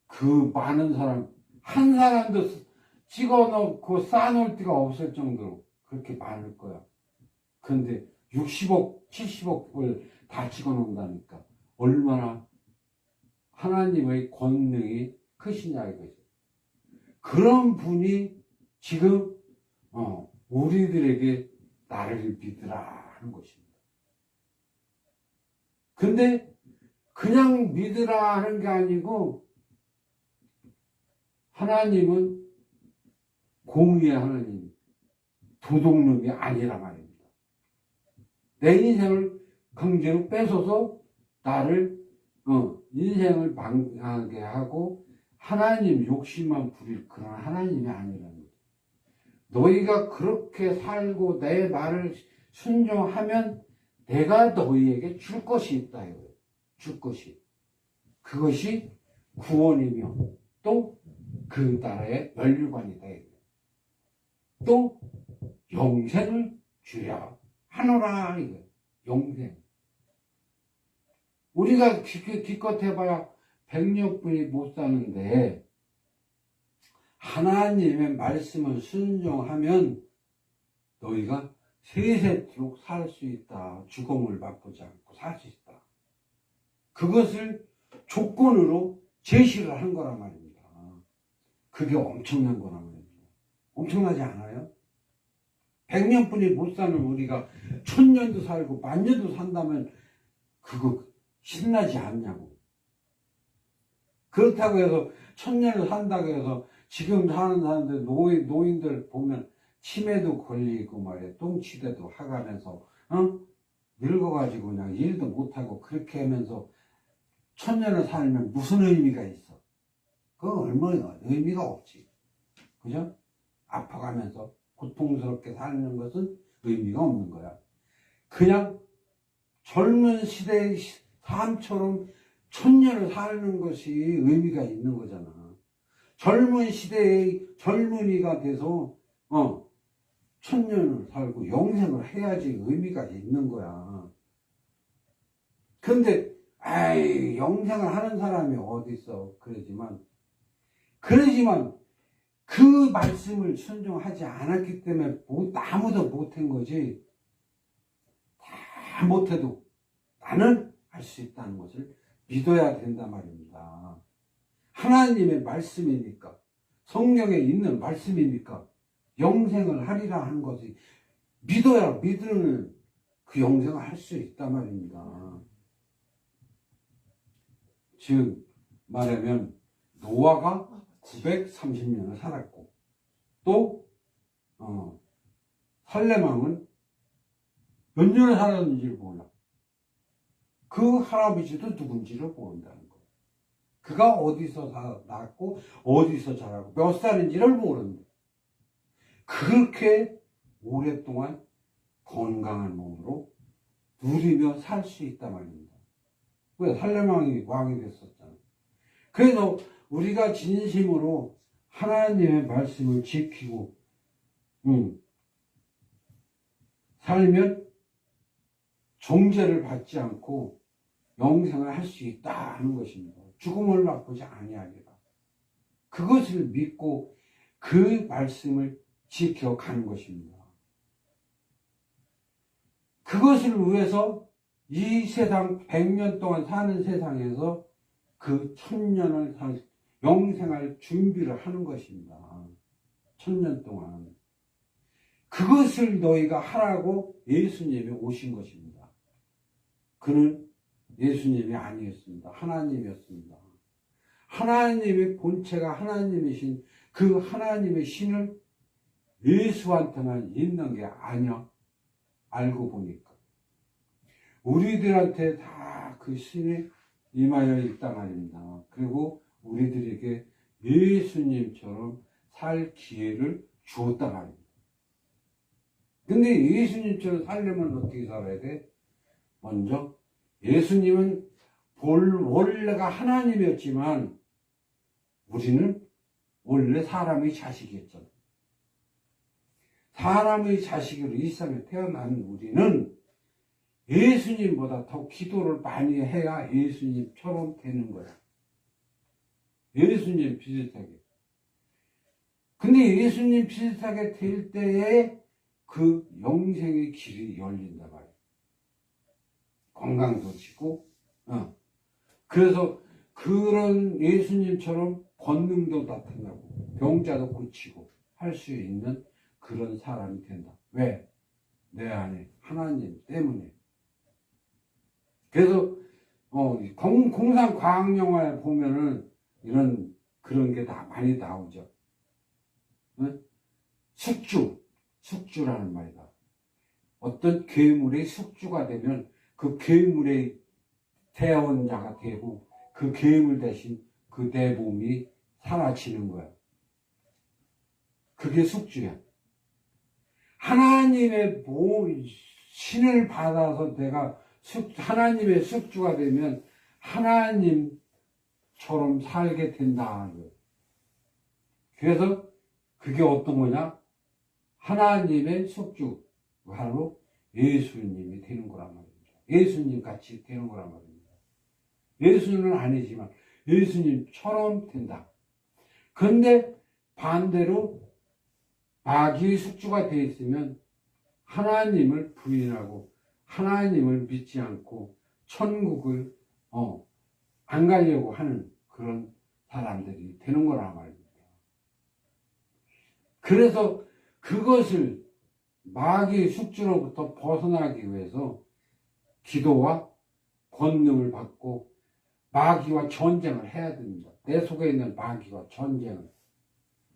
그 많은 사람 한 사람도 찍어놓고 쌓아놓을 데가 없을 정도로 그렇게 많을 거야. 그런데 60억, 70억을 다 찍어놓는다니까 얼마나 하나님의 권능이 크시냐 이거죠. 그런 분이 지금 우리들에게 나를 믿으라 하는 것입니다. 근데 그냥 믿으라 하는 게 아니고 하나님은 공의의 하나님, 도둑놈이 아니라 말입니다. 내 인생을 강제로 뺏어서 나를 인생을 망하게 하고 하나님 욕심만 부릴 그런 하나님이 아니라는 거죠. 너희가 그렇게 살고 내 말을 순종하면 내가 너희에게 줄 것이 있다 이거예요. 줄 것이. 그것이 구원이며 또 그 나라의 멸류관이다 이거예요. 또 영생을 주려 하노라 이거예요. 영생. 우리가 기껏 해봐야 100년뿐이 못 사는데 하나님의 말씀을 순종하면 너희가 세세토록 살 수 있다. 죽음을 맛보지 않고 살 수 있다. 그것을 조건으로 제시를 한 거란 말입니다. 그게 엄청난 거란 말입니다. 엄청나지 않아요? 100년뿐이 못 사는 우리가 1000년도 살고 10,000년도 산다면 그거 신나지 않냐고. 그렇다고 해서 1000년을 산다고 해서 지금 사는 사람들 노인들 보면 치매도 걸리고 말이야. 똥치대도 하가면서 늙어가지고 그냥 일도 못하고 그렇게 하면서 1000년을 살면 무슨 의미가 있어? 그거 얼마나 의미가 없지. 그죠? 아파가면서 고통스럽게 사는 것은 의미가 없는 거야. 그냥 젊은 시대의 삶처럼 1000년을 사는 것이 의미가 있는 거잖아. 젊은 시대의 젊은이가 돼서 1000년을 살고 영생을 해야지 의미가 있는 거야. 근데 영생을 하는 사람이 어디 있어? 그러지만 그 말씀을 순종하지 않았기 때문에 아무도 못한 거지. 다 못해도 나는 할 수 있다는 것을 믿어야 된단 말입니다. 하나님의 말씀이니까, 성경에 있는 말씀이니까 영생을 하리라 하는 것이 믿어야 믿으는 그 영생을 할 수 있단 말입니다. 즉 말하면 노아가 930년을 살았고 또 살레망은 몇 년을 살았는지를 몰라. 그 할아버지도 누군지를 모른다는 거예요. 그가 어디서 낳았고 어디서 자라고 몇 살인지를 모르는데 그렇게 오랫동안 건강한 몸으로 누리며 살 수 있단 말입니다. 왜? 살레망이 왕이 됐었잖아. 그래서 우리가 진심으로 하나님의 말씀을 지키고 살면 정죄를 받지 않고 영생을 할 수 있다 하는 것입니다. 죽음을 맛보지 아니하리라. 그것을 믿고 그 말씀을 지켜가는 것입니다. 그것을 위해서 이 세상 100년 동안 사는 세상에서 그 1000년을 영생할 준비를 하는 것입니다. 1000년 동안. 그것을 너희가 하라고 예수님이 오신 것입니다. 그는 예수님이 아니었습니다. 하나님이었습니다. 하나님의 본체가 하나님이신 그 하나님의 신을 예수한테만 있는 게 아니야. 알고 보니까. 우리들한테 다 그 신이 임하여 있단 말입니다. 그리고 우리들에게 예수님처럼 살 기회를 주었단 말입니다. 근데 예수님처럼 살려면 어떻게 살아야 돼? 먼저 예수님은 원래가 하나님이었지만 우리는 원래 사람의 자식이었잖아. 사람의 자식으로 이 세상에 태어난 우리는 예수님보다 더 기도를 많이 해야 예수님처럼 되는 거야. 예수님 비슷하게. 근데 예수님 비슷하게 될 때에 그 영생의 길이 열린다 말이야. 건강도 지고, 그래서 그런 예수님처럼 권능도 나타나고, 병자도 고치고 할 수 있는 그런 사람이 된다. 왜? 내 안에 하나님 때문에. 그래서 공상 과학 영화에 보면은 그런 게 다 많이 나오죠. 숙주라는 말이다. 어떤 괴물의 숙주가 되면 그 괴물의 대원자가 되고 그 괴물 대신 그 내 몸이 사라지는 거야. 그게 숙주야. 하나님의 신을 받아서 내가 하나님의 숙주가 되면 하나님처럼 살게 된다. 그래서 그게 어떤 거냐? 하나님의 숙주, 바로 예수님이 되는 거란 말입니다. 예수님 같이 되는 거란 말입니다. 예수님은 아니지만 예수님처럼 된다. 그런데 반대로 마귀의 숙주가 되어 있으면 하나님을 부인하고 하나님을 믿지 않고 천국을 안 가려고 하는 그런 사람들이 되는 거란 말입니다. 그래서 그것을 마귀의 숙주로부터 벗어나기 위해서 기도와 권능을 받고 마귀와 전쟁을 해야 됩니다. 내 속에 있는 마귀와 전쟁을,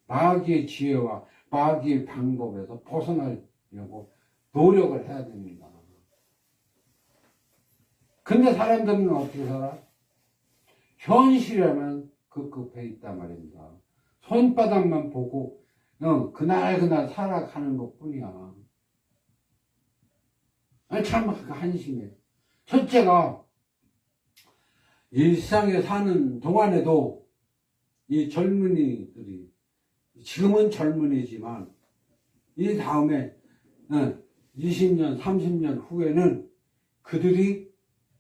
마귀의 지혜와 마귀의 방법에서 벗어나려고 노력을 해야 됩니다. 근데 사람들은 어떻게 살아? 현실에만 급급해 있단 말입니다. 손바닥만 보고 그날 살아가는 것 뿐이야. 참 한심해. 첫째가 일상에 사는 동안에도 이 젊은이들이, 지금은 젊은이지만 이 다음에 20년, 30년 후에는 그들이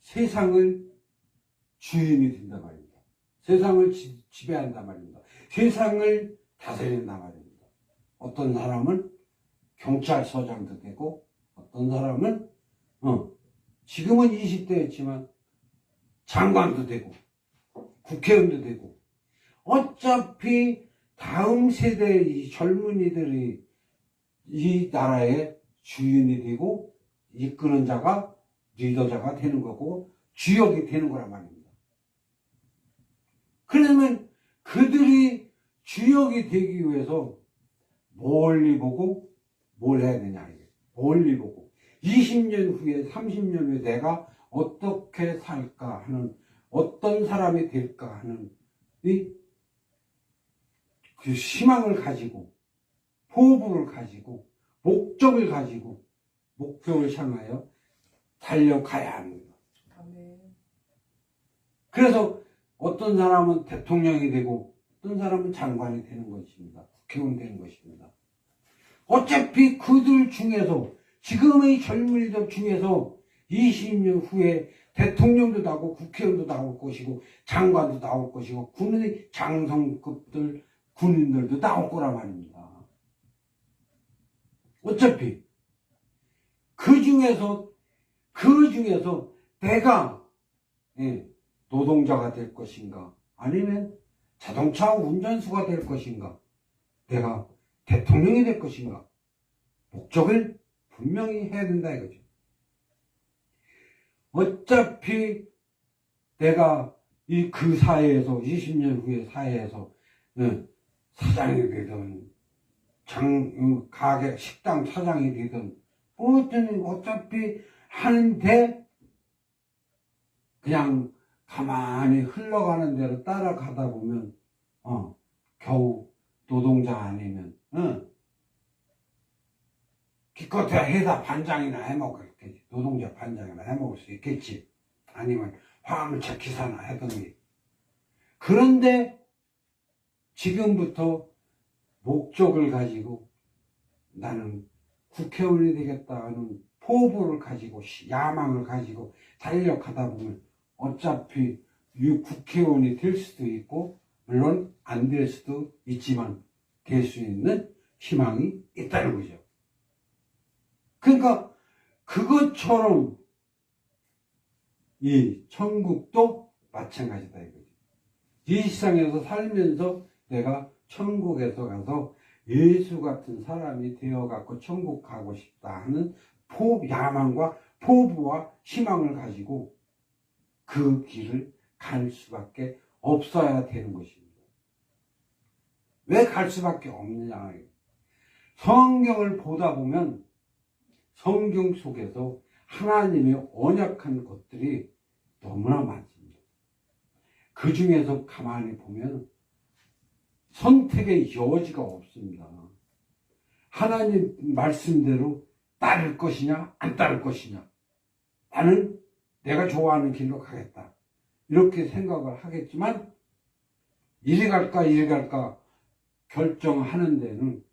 세상을 주인이 된단 말입니다. 세상을 지배한단 말입니다. 세상을 다스린단 말입니다. 어떤 사람은 경찰서장도 되고, 어떤 사람은 지금은 20대였지만 장관도 되고 국회의원도 되고 어차피 다음 세대의 젊은이들이 이 나라의 주인이 되고 이끄는 자가 리더자가 되는 거고 주역이 되는 거란 말입니다. 그러면 그들이 주역이 되기 위해서 멀리 보고 뭘 해야 되냐 이게. 멀리 보고 20년 후에 30년 후에 내가 어떻게 살까 하는 어떤 사람이 될까 하는 그 희망을 가지고 포부를 가지고 목적을 가지고 목표를 향하여 달려가야 합니다. 아멘. 그래서 어떤 사람은 대통령이 되고 어떤 사람은 장관이 되는 것입니다. 국회의원 되는 것입니다. 어차피 그들 중에서 지금의 젊은이들 중에서 20년 후에 대통령도 나오고 국회의원도 나올 것이고 장관도 나올 것이고 군의 장성급들 군인들도 나올 거란 말입니다. 어차피 그 중에서 내가 노동자가 될 것인가 아니면 자동차 운전수가 될 것인가 내가 대통령이 될 것인가 목적을 분명히 해야 된다 이거죠. 어차피 내가 그 사회에서 20년 후의 사회에서 사장이 되든 가게 식당 사장이 되든 어차피 하는데 그냥 가만히 흘러가는 대로 따라가다 보면 겨우 노동자 아니면 기껏해야 회사 반장이나 해먹겠지. 노동자 반장이나 해먹을 수 있겠지. 아니면 화물차 기사나 하든지. 그런데 지금부터 목적을 가지고 나는 국회의원이 되겠다 하는 포부를 가지고 야망을 가지고 달려가다 보면 어차피 국회의원이 될 수도 있고 물론 안 될 수도 있지만 될 수 있는 희망이 있다는 거죠. 그러니까 그것처럼 이 천국도 마찬가지다 이거죠. 이 세상에서 살면서 내가 천국에서 가서 예수 같은 사람이 되어갖고 천국 가고 싶다 하는 야망과 포부와 희망을 가지고 그 길을 갈 수밖에 없어야 되는 것입니다. 왜 갈 수밖에 없느냐. 성경을 보다 보면 성경 속에서 하나님의 언약한 것들이 너무나 많습니다. 그 중에서 가만히 보면 선택의 여지가 없습니다. 하나님 말씀대로 따를 것이냐 안 따를 것이냐. 나는 내가 좋아하는 길로 가겠다. 이렇게 생각을 하겠지만 이리 갈까 이리 갈까 결정하는 데는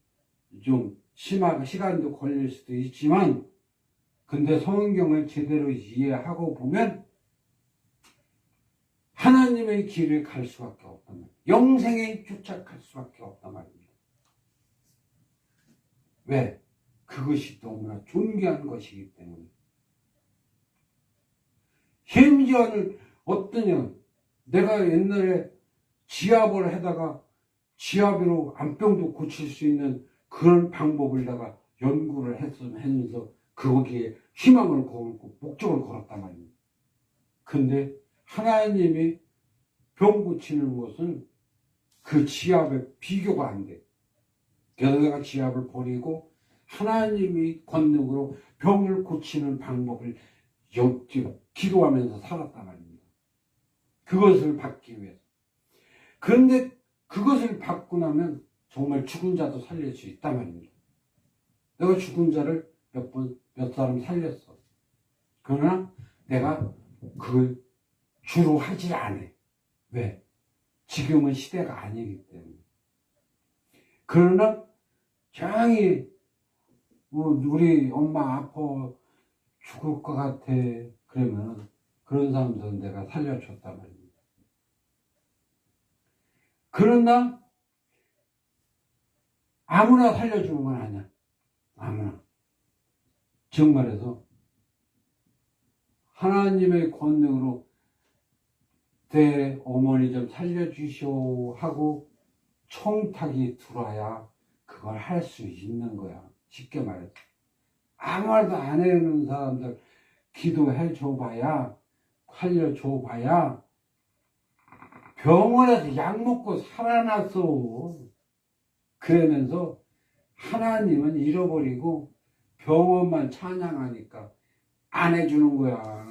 좀 심하게 시간도 걸릴 수도 있지만 근데 성경을 제대로 이해하고 보면 하나님의 길을 갈 수밖에 없단 말이에요. 영생에 쫓아갈 수밖에 없단 말입니다. 왜? 그것이 너무나 존귀한 것이기 때문에. 심지어는 어떠냐. 내가 옛날에 지압을 하다가 지압으로 암병도 고칠 수 있는 그런 방법을 내가 연구를 했으면서 거기에 희망을 걸고 목적을 걸었단 말입니다. 근데 하나님이 병 고치는 것은 그 지압에 비교가 안 돼. 그래서 내가 지압을 버리고 하나님이 권능으로 병을 고치는 방법을 기도하면서 살았단 말입니다. 그것을 받기 위해서. 그런데 그것을 받고 나면 정말 죽은 자도 살릴 수 있단 말입니다. 내가 죽은 자를 몇 사람 살렸어. 그러나 내가 그걸 주로 하지 않아. 왜? 지금은 시대가 아니기 때문에. 그러나 장이 우리 엄마 아파 죽을 것 같아 그러면 그런 사람들은 내가 살려줬단 말입니다. 그러나 아무나 살려주는 건 아니야. 아무나. 즉 말해서 하나님의 권능으로 내 어머니 좀 살려주시오 하고 청탁이 들어야 그걸 할 수 있는 거야. 쉽게 말해서. 아무 말도 안 해는 사람들 기도해 줘봐야, 살려줘 봐야 병원에서 약 먹고 살아났어. 그러면서 하나님은 잃어버리고 병원만 찬양하니까 안 해주는 거야.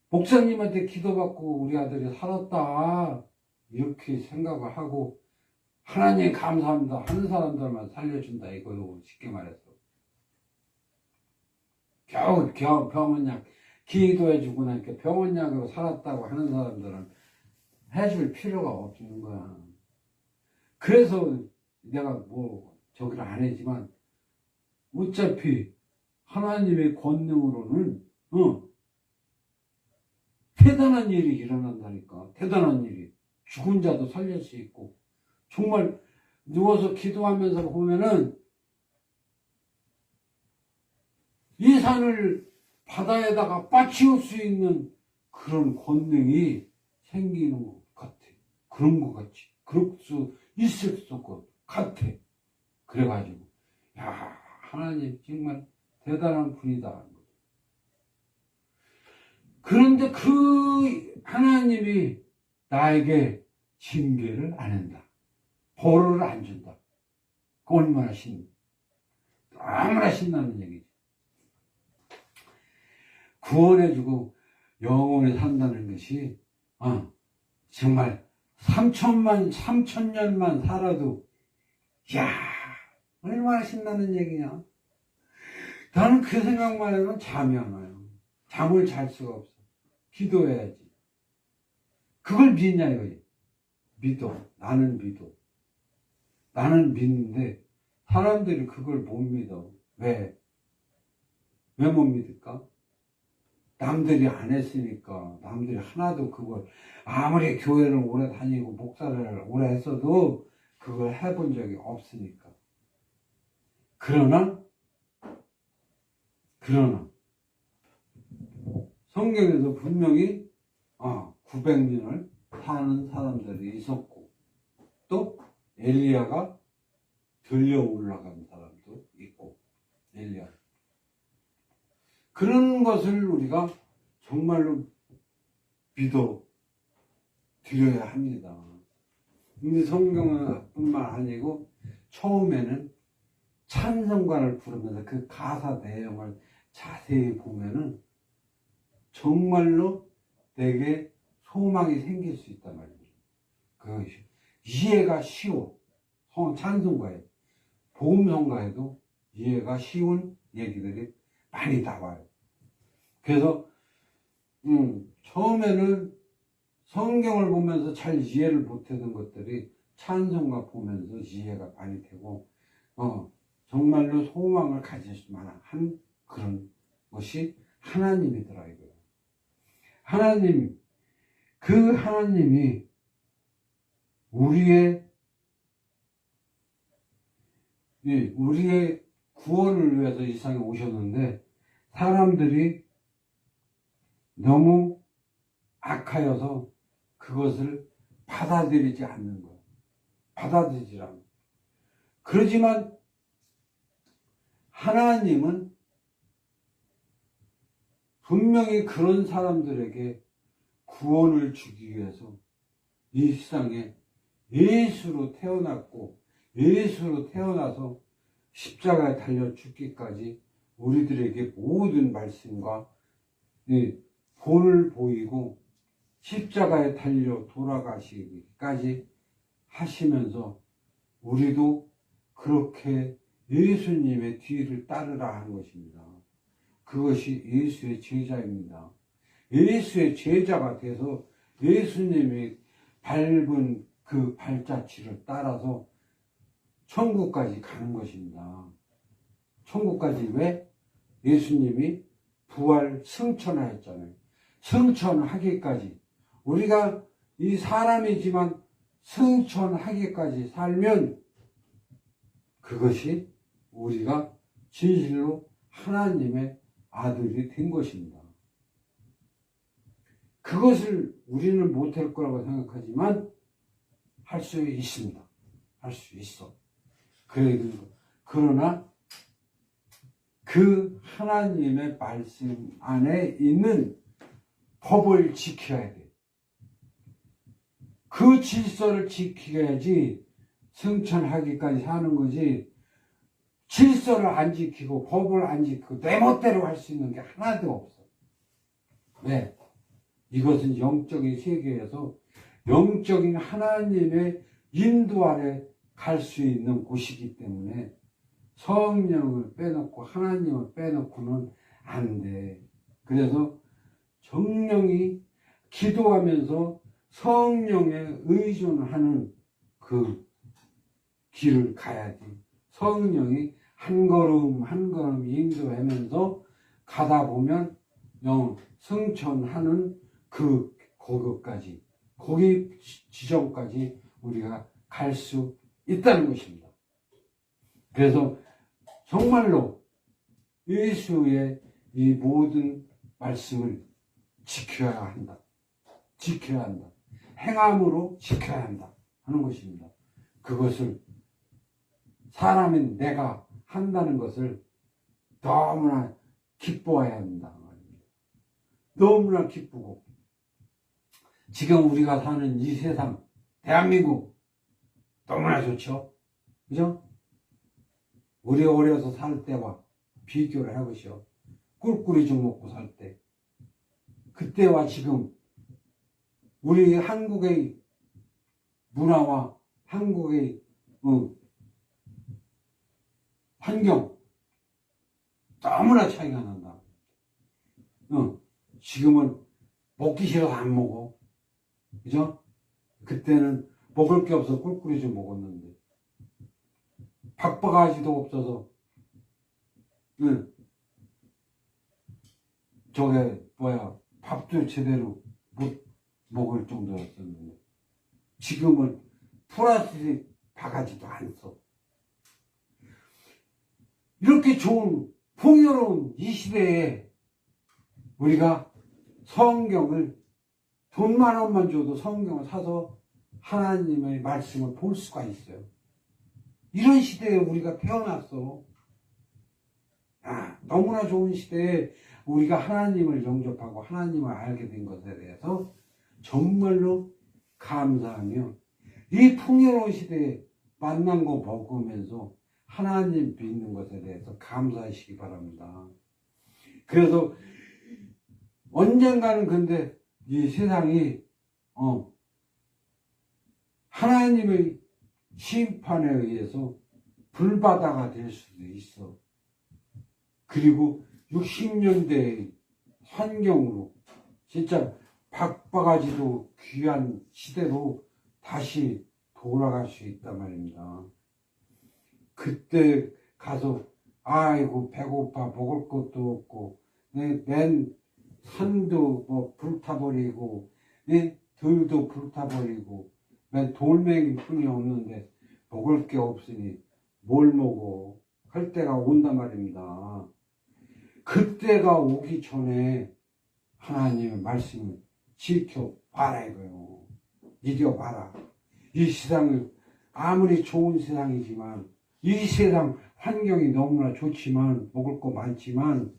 목사님한테 기도받고 우리 아들이 살았다 이렇게 생각을 하고 하나님 감사합니다 하는 사람들만 살려준다 이거요. 쉽게 말해서 겨우 병원약 기도해주고 나니까 병원약으로 살았다고 하는 사람들은 해줄 필요가 없는 거야. 그래서 내가 뭐 저기를 안 했지만 어차피 하나님의 권능으로는 대단한 일이 일어난다니까. 대단한 일이. 죽은 자도 살릴 수 있고 정말 누워서 기도하면서 보면은 이 산을 바다에다가 빠치울 수 있는 그런 권능이 생기는 것 같아. 그런 것 같이. 그럴 수 있을 것 같아. 그래가지고 야 하나님 정말 대단한 분이다. 그런데 그 하나님이 나에게 징계를 안 한다. 벌을 안 준다. 그 얼마나 너무나 신나는 얘기죠. 구원해주고 영원히 산다는 것이 정말 3천년만 살아도 야 얼마나 신나는 얘기냐. 나는 그 생각만 하면 잠이 안 와요. 잠을 잘 수가 없어. 기도해야지. 그걸 믿냐 이거지. 믿어. 나는 믿어. 나는 믿는데 사람들이 그걸 못 믿어. 왜? 왜 못 믿을까? 남들이 안 했으니까. 남들이 하나도 그걸 아무리 교회를 오래 다니고 목사를 오래 했어도 그걸 해본 적이 없으니까. 그러나 성경에서 분명히 900년을 사는 사람들이 있었고 또 엘리야가 들려 올라간 사람도 있고 엘리야 그런 것을 우리가 정말로 믿어 드려야 합니다. 근데 성경은 뿐만 아니고 처음에는 찬송가를 부르면서 그 가사 내용을 자세히 보면은 정말로 내게 소망이 생길 수 있단 말이에요. 그것이 이해가 쉬워. 찬송가에 복음성가에도 이해가 쉬운 얘기들이 많이 나와요. 그래서 처음에는 성경을 보면서 잘 이해를 못하던 것들이 찬송가 보면서 이해가 많이 되고 정말로 소망을 가질 만한 그런 것이 하나님이더라 이거예요. 하나님, 그 하나님이 우리의 구원을 위해서 이 세상에 오셨는데 사람들이 너무 악하여서 그것을 받아들이지 않는 거예요. 받아들이지 않는. 그러지만 하나님은 분명히 그런 사람들에게 구원을 주기 위해서 이 세상에 예수로 태어났고 예수로 태어나서 십자가에 달려 죽기까지 우리들에게 모든 말씀과 본을 보이고 십자가에 달려 돌아가시기까지 하시면서 우리도 그렇게 예수님의 뒤를 따르라 하는 것입니다. 그것이 예수의 제자입니다. 예수의 제자가 돼서 예수님이 밟은 그 발자취를 따라서 천국까지 가는 것입니다. 천국까지 왜? 예수님이 부활 승천하였잖아요. 승천하기까지 우리가 이 사람이지만 승천하기까지 살면 그것이 우리가 진실로 하나님의 아들이 된 것입니다. 그것을 우리는 못할 거라고 생각하지만 할 수 있습니다. 할 수 있어. 그러나 그 하나님의 말씀 안에 있는 법을 지켜야 돼. 그 질서를 지켜야지 승천하기까지 사는 거지. 질서를 안 지키고 법을 안 지키고 내 멋대로 할 수 있는 게 하나도 없어. 왜? 이것은 영적인 세계에서 영적인 하나님의 인도 아래 갈 수 있는 곳이기 때문에 성령을 빼놓고 하나님을 빼놓고는 안 돼. 그래서 정령이 기도하면서 성령에 의존하는 그 길을 가야지. 성령이 한 걸음 한 걸음 인도하면서 가다 보면 승천하는 거기까지, 거기 지점까지 우리가 갈 수 있다는 것입니다. 그래서 정말로 예수의 이 모든 말씀을 지켜야 한다. 지켜야 한다. 행함으로 지켜야 한다 하는 것입니다. 그것을 사람인 내가 한다는 것을 너무나 기뻐해야 한다. 너무나 기쁘고 지금 우리가 사는 이 세상 대한민국 너무나 좋죠. 그죠? 우리 어려서 살 때와 비교를 해보시오. 꿀꿀이 좀 먹고 살 때 그때와 지금 우리 한국의 문화와 한국의 환경 너무나 차이가 난다. 지금은 먹기 싫어서 안 먹어. 그죠? 그때는 먹을 게 없어 꿀꿀이 좀 먹었는데 밥바가지도 없어서 밥도 제대로 못 먹을 정도였었는데 지금은 플라스틱 바가지도 안 써. 이렇게 좋은 풍요로운 이 시대에 우리가 성경을 돈 10,000원만 줘도 성경을 사서 하나님의 말씀을 볼 수가 있어요. 이런 시대에 우리가 태어났어. 너무나 좋은 시대에 우리가 하나님을 영접하고 하나님을 알게 된 것에 대해서 정말로 감사하며 이 풍요로운 시대에 만난 거 먹으면서 하나님 믿는 것에 대해서 감사하시기 바랍니다. 그래서 언젠가는 근데 이 세상이 하나님의 심판에 의해서 불바다가 될 수도 있어. 그리고 60년대의 환경으로 진짜 밥바가지도 귀한 시대로 다시 돌아갈 수 있단 말입니다. 그때 가서 아이고 배고파 먹을 것도 없고 맨 산도 불타버리고 들도 불타버리고 맨 돌멩이 뿐이 없는데 먹을 게 없으니 뭘 먹어 할 때가 온단 말입니다. 그때가 오기 전에 하나님의 말씀을 지켜봐라 이거요. 이겨봐라. 이 세상을 아무리 좋은 세상이지만 이 세상 환경이 너무나 좋지만 먹을 거 많지만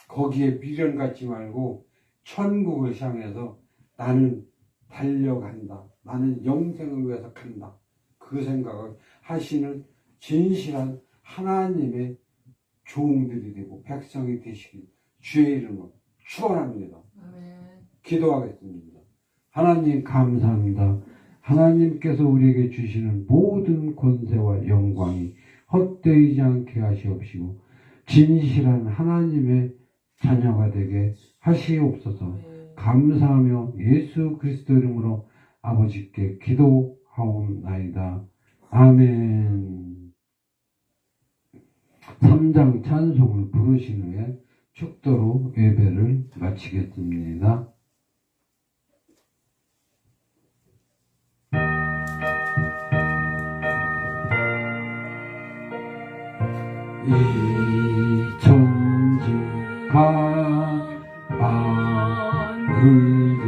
거기에 미련 갖지 말고 천국을 향해서 나는 달려간다. 나는 영생을 위해서 간다. 그 생각을 하시는 진실한 하나님의 종들이 되고 백성이 되시길 주의 이름으로 축원합니다. 기도하겠습니다. 하나님 감사합니다. 하나님께서 우리에게 주시는 모든 권세와 영광이 헛되이지 않게 하시옵시고 진실한 하나님의 자녀가 되게 하시옵소서. 감사하며 예수 그리스도 이름으로 아버지께 기도하옵나이다. 아멘. 3장 찬송을 부르신 후에 축도로 예배를 마치겠습니다. 이 천지가 만을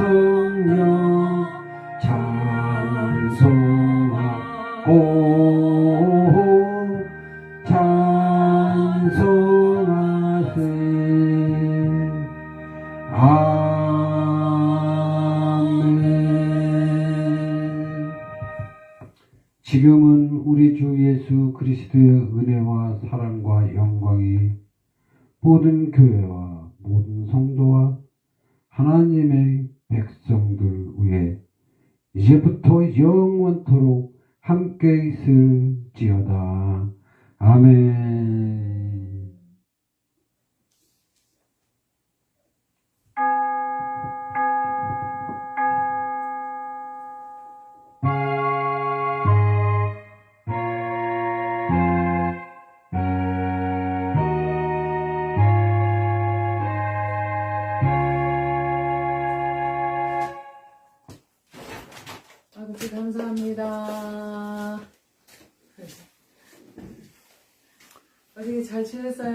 성령 찬송하고 찬송하세. 아멘. 지금은 우리 주 예수 그리스도의 은혜와 사랑과 영광이 모든 교회와 모든 성도와 하나님의 백성들 위해 이제부터 영원토록 함께 있을지어다. 아멘. 아버지 감사합니다. 어떻게 잘 지냈어요?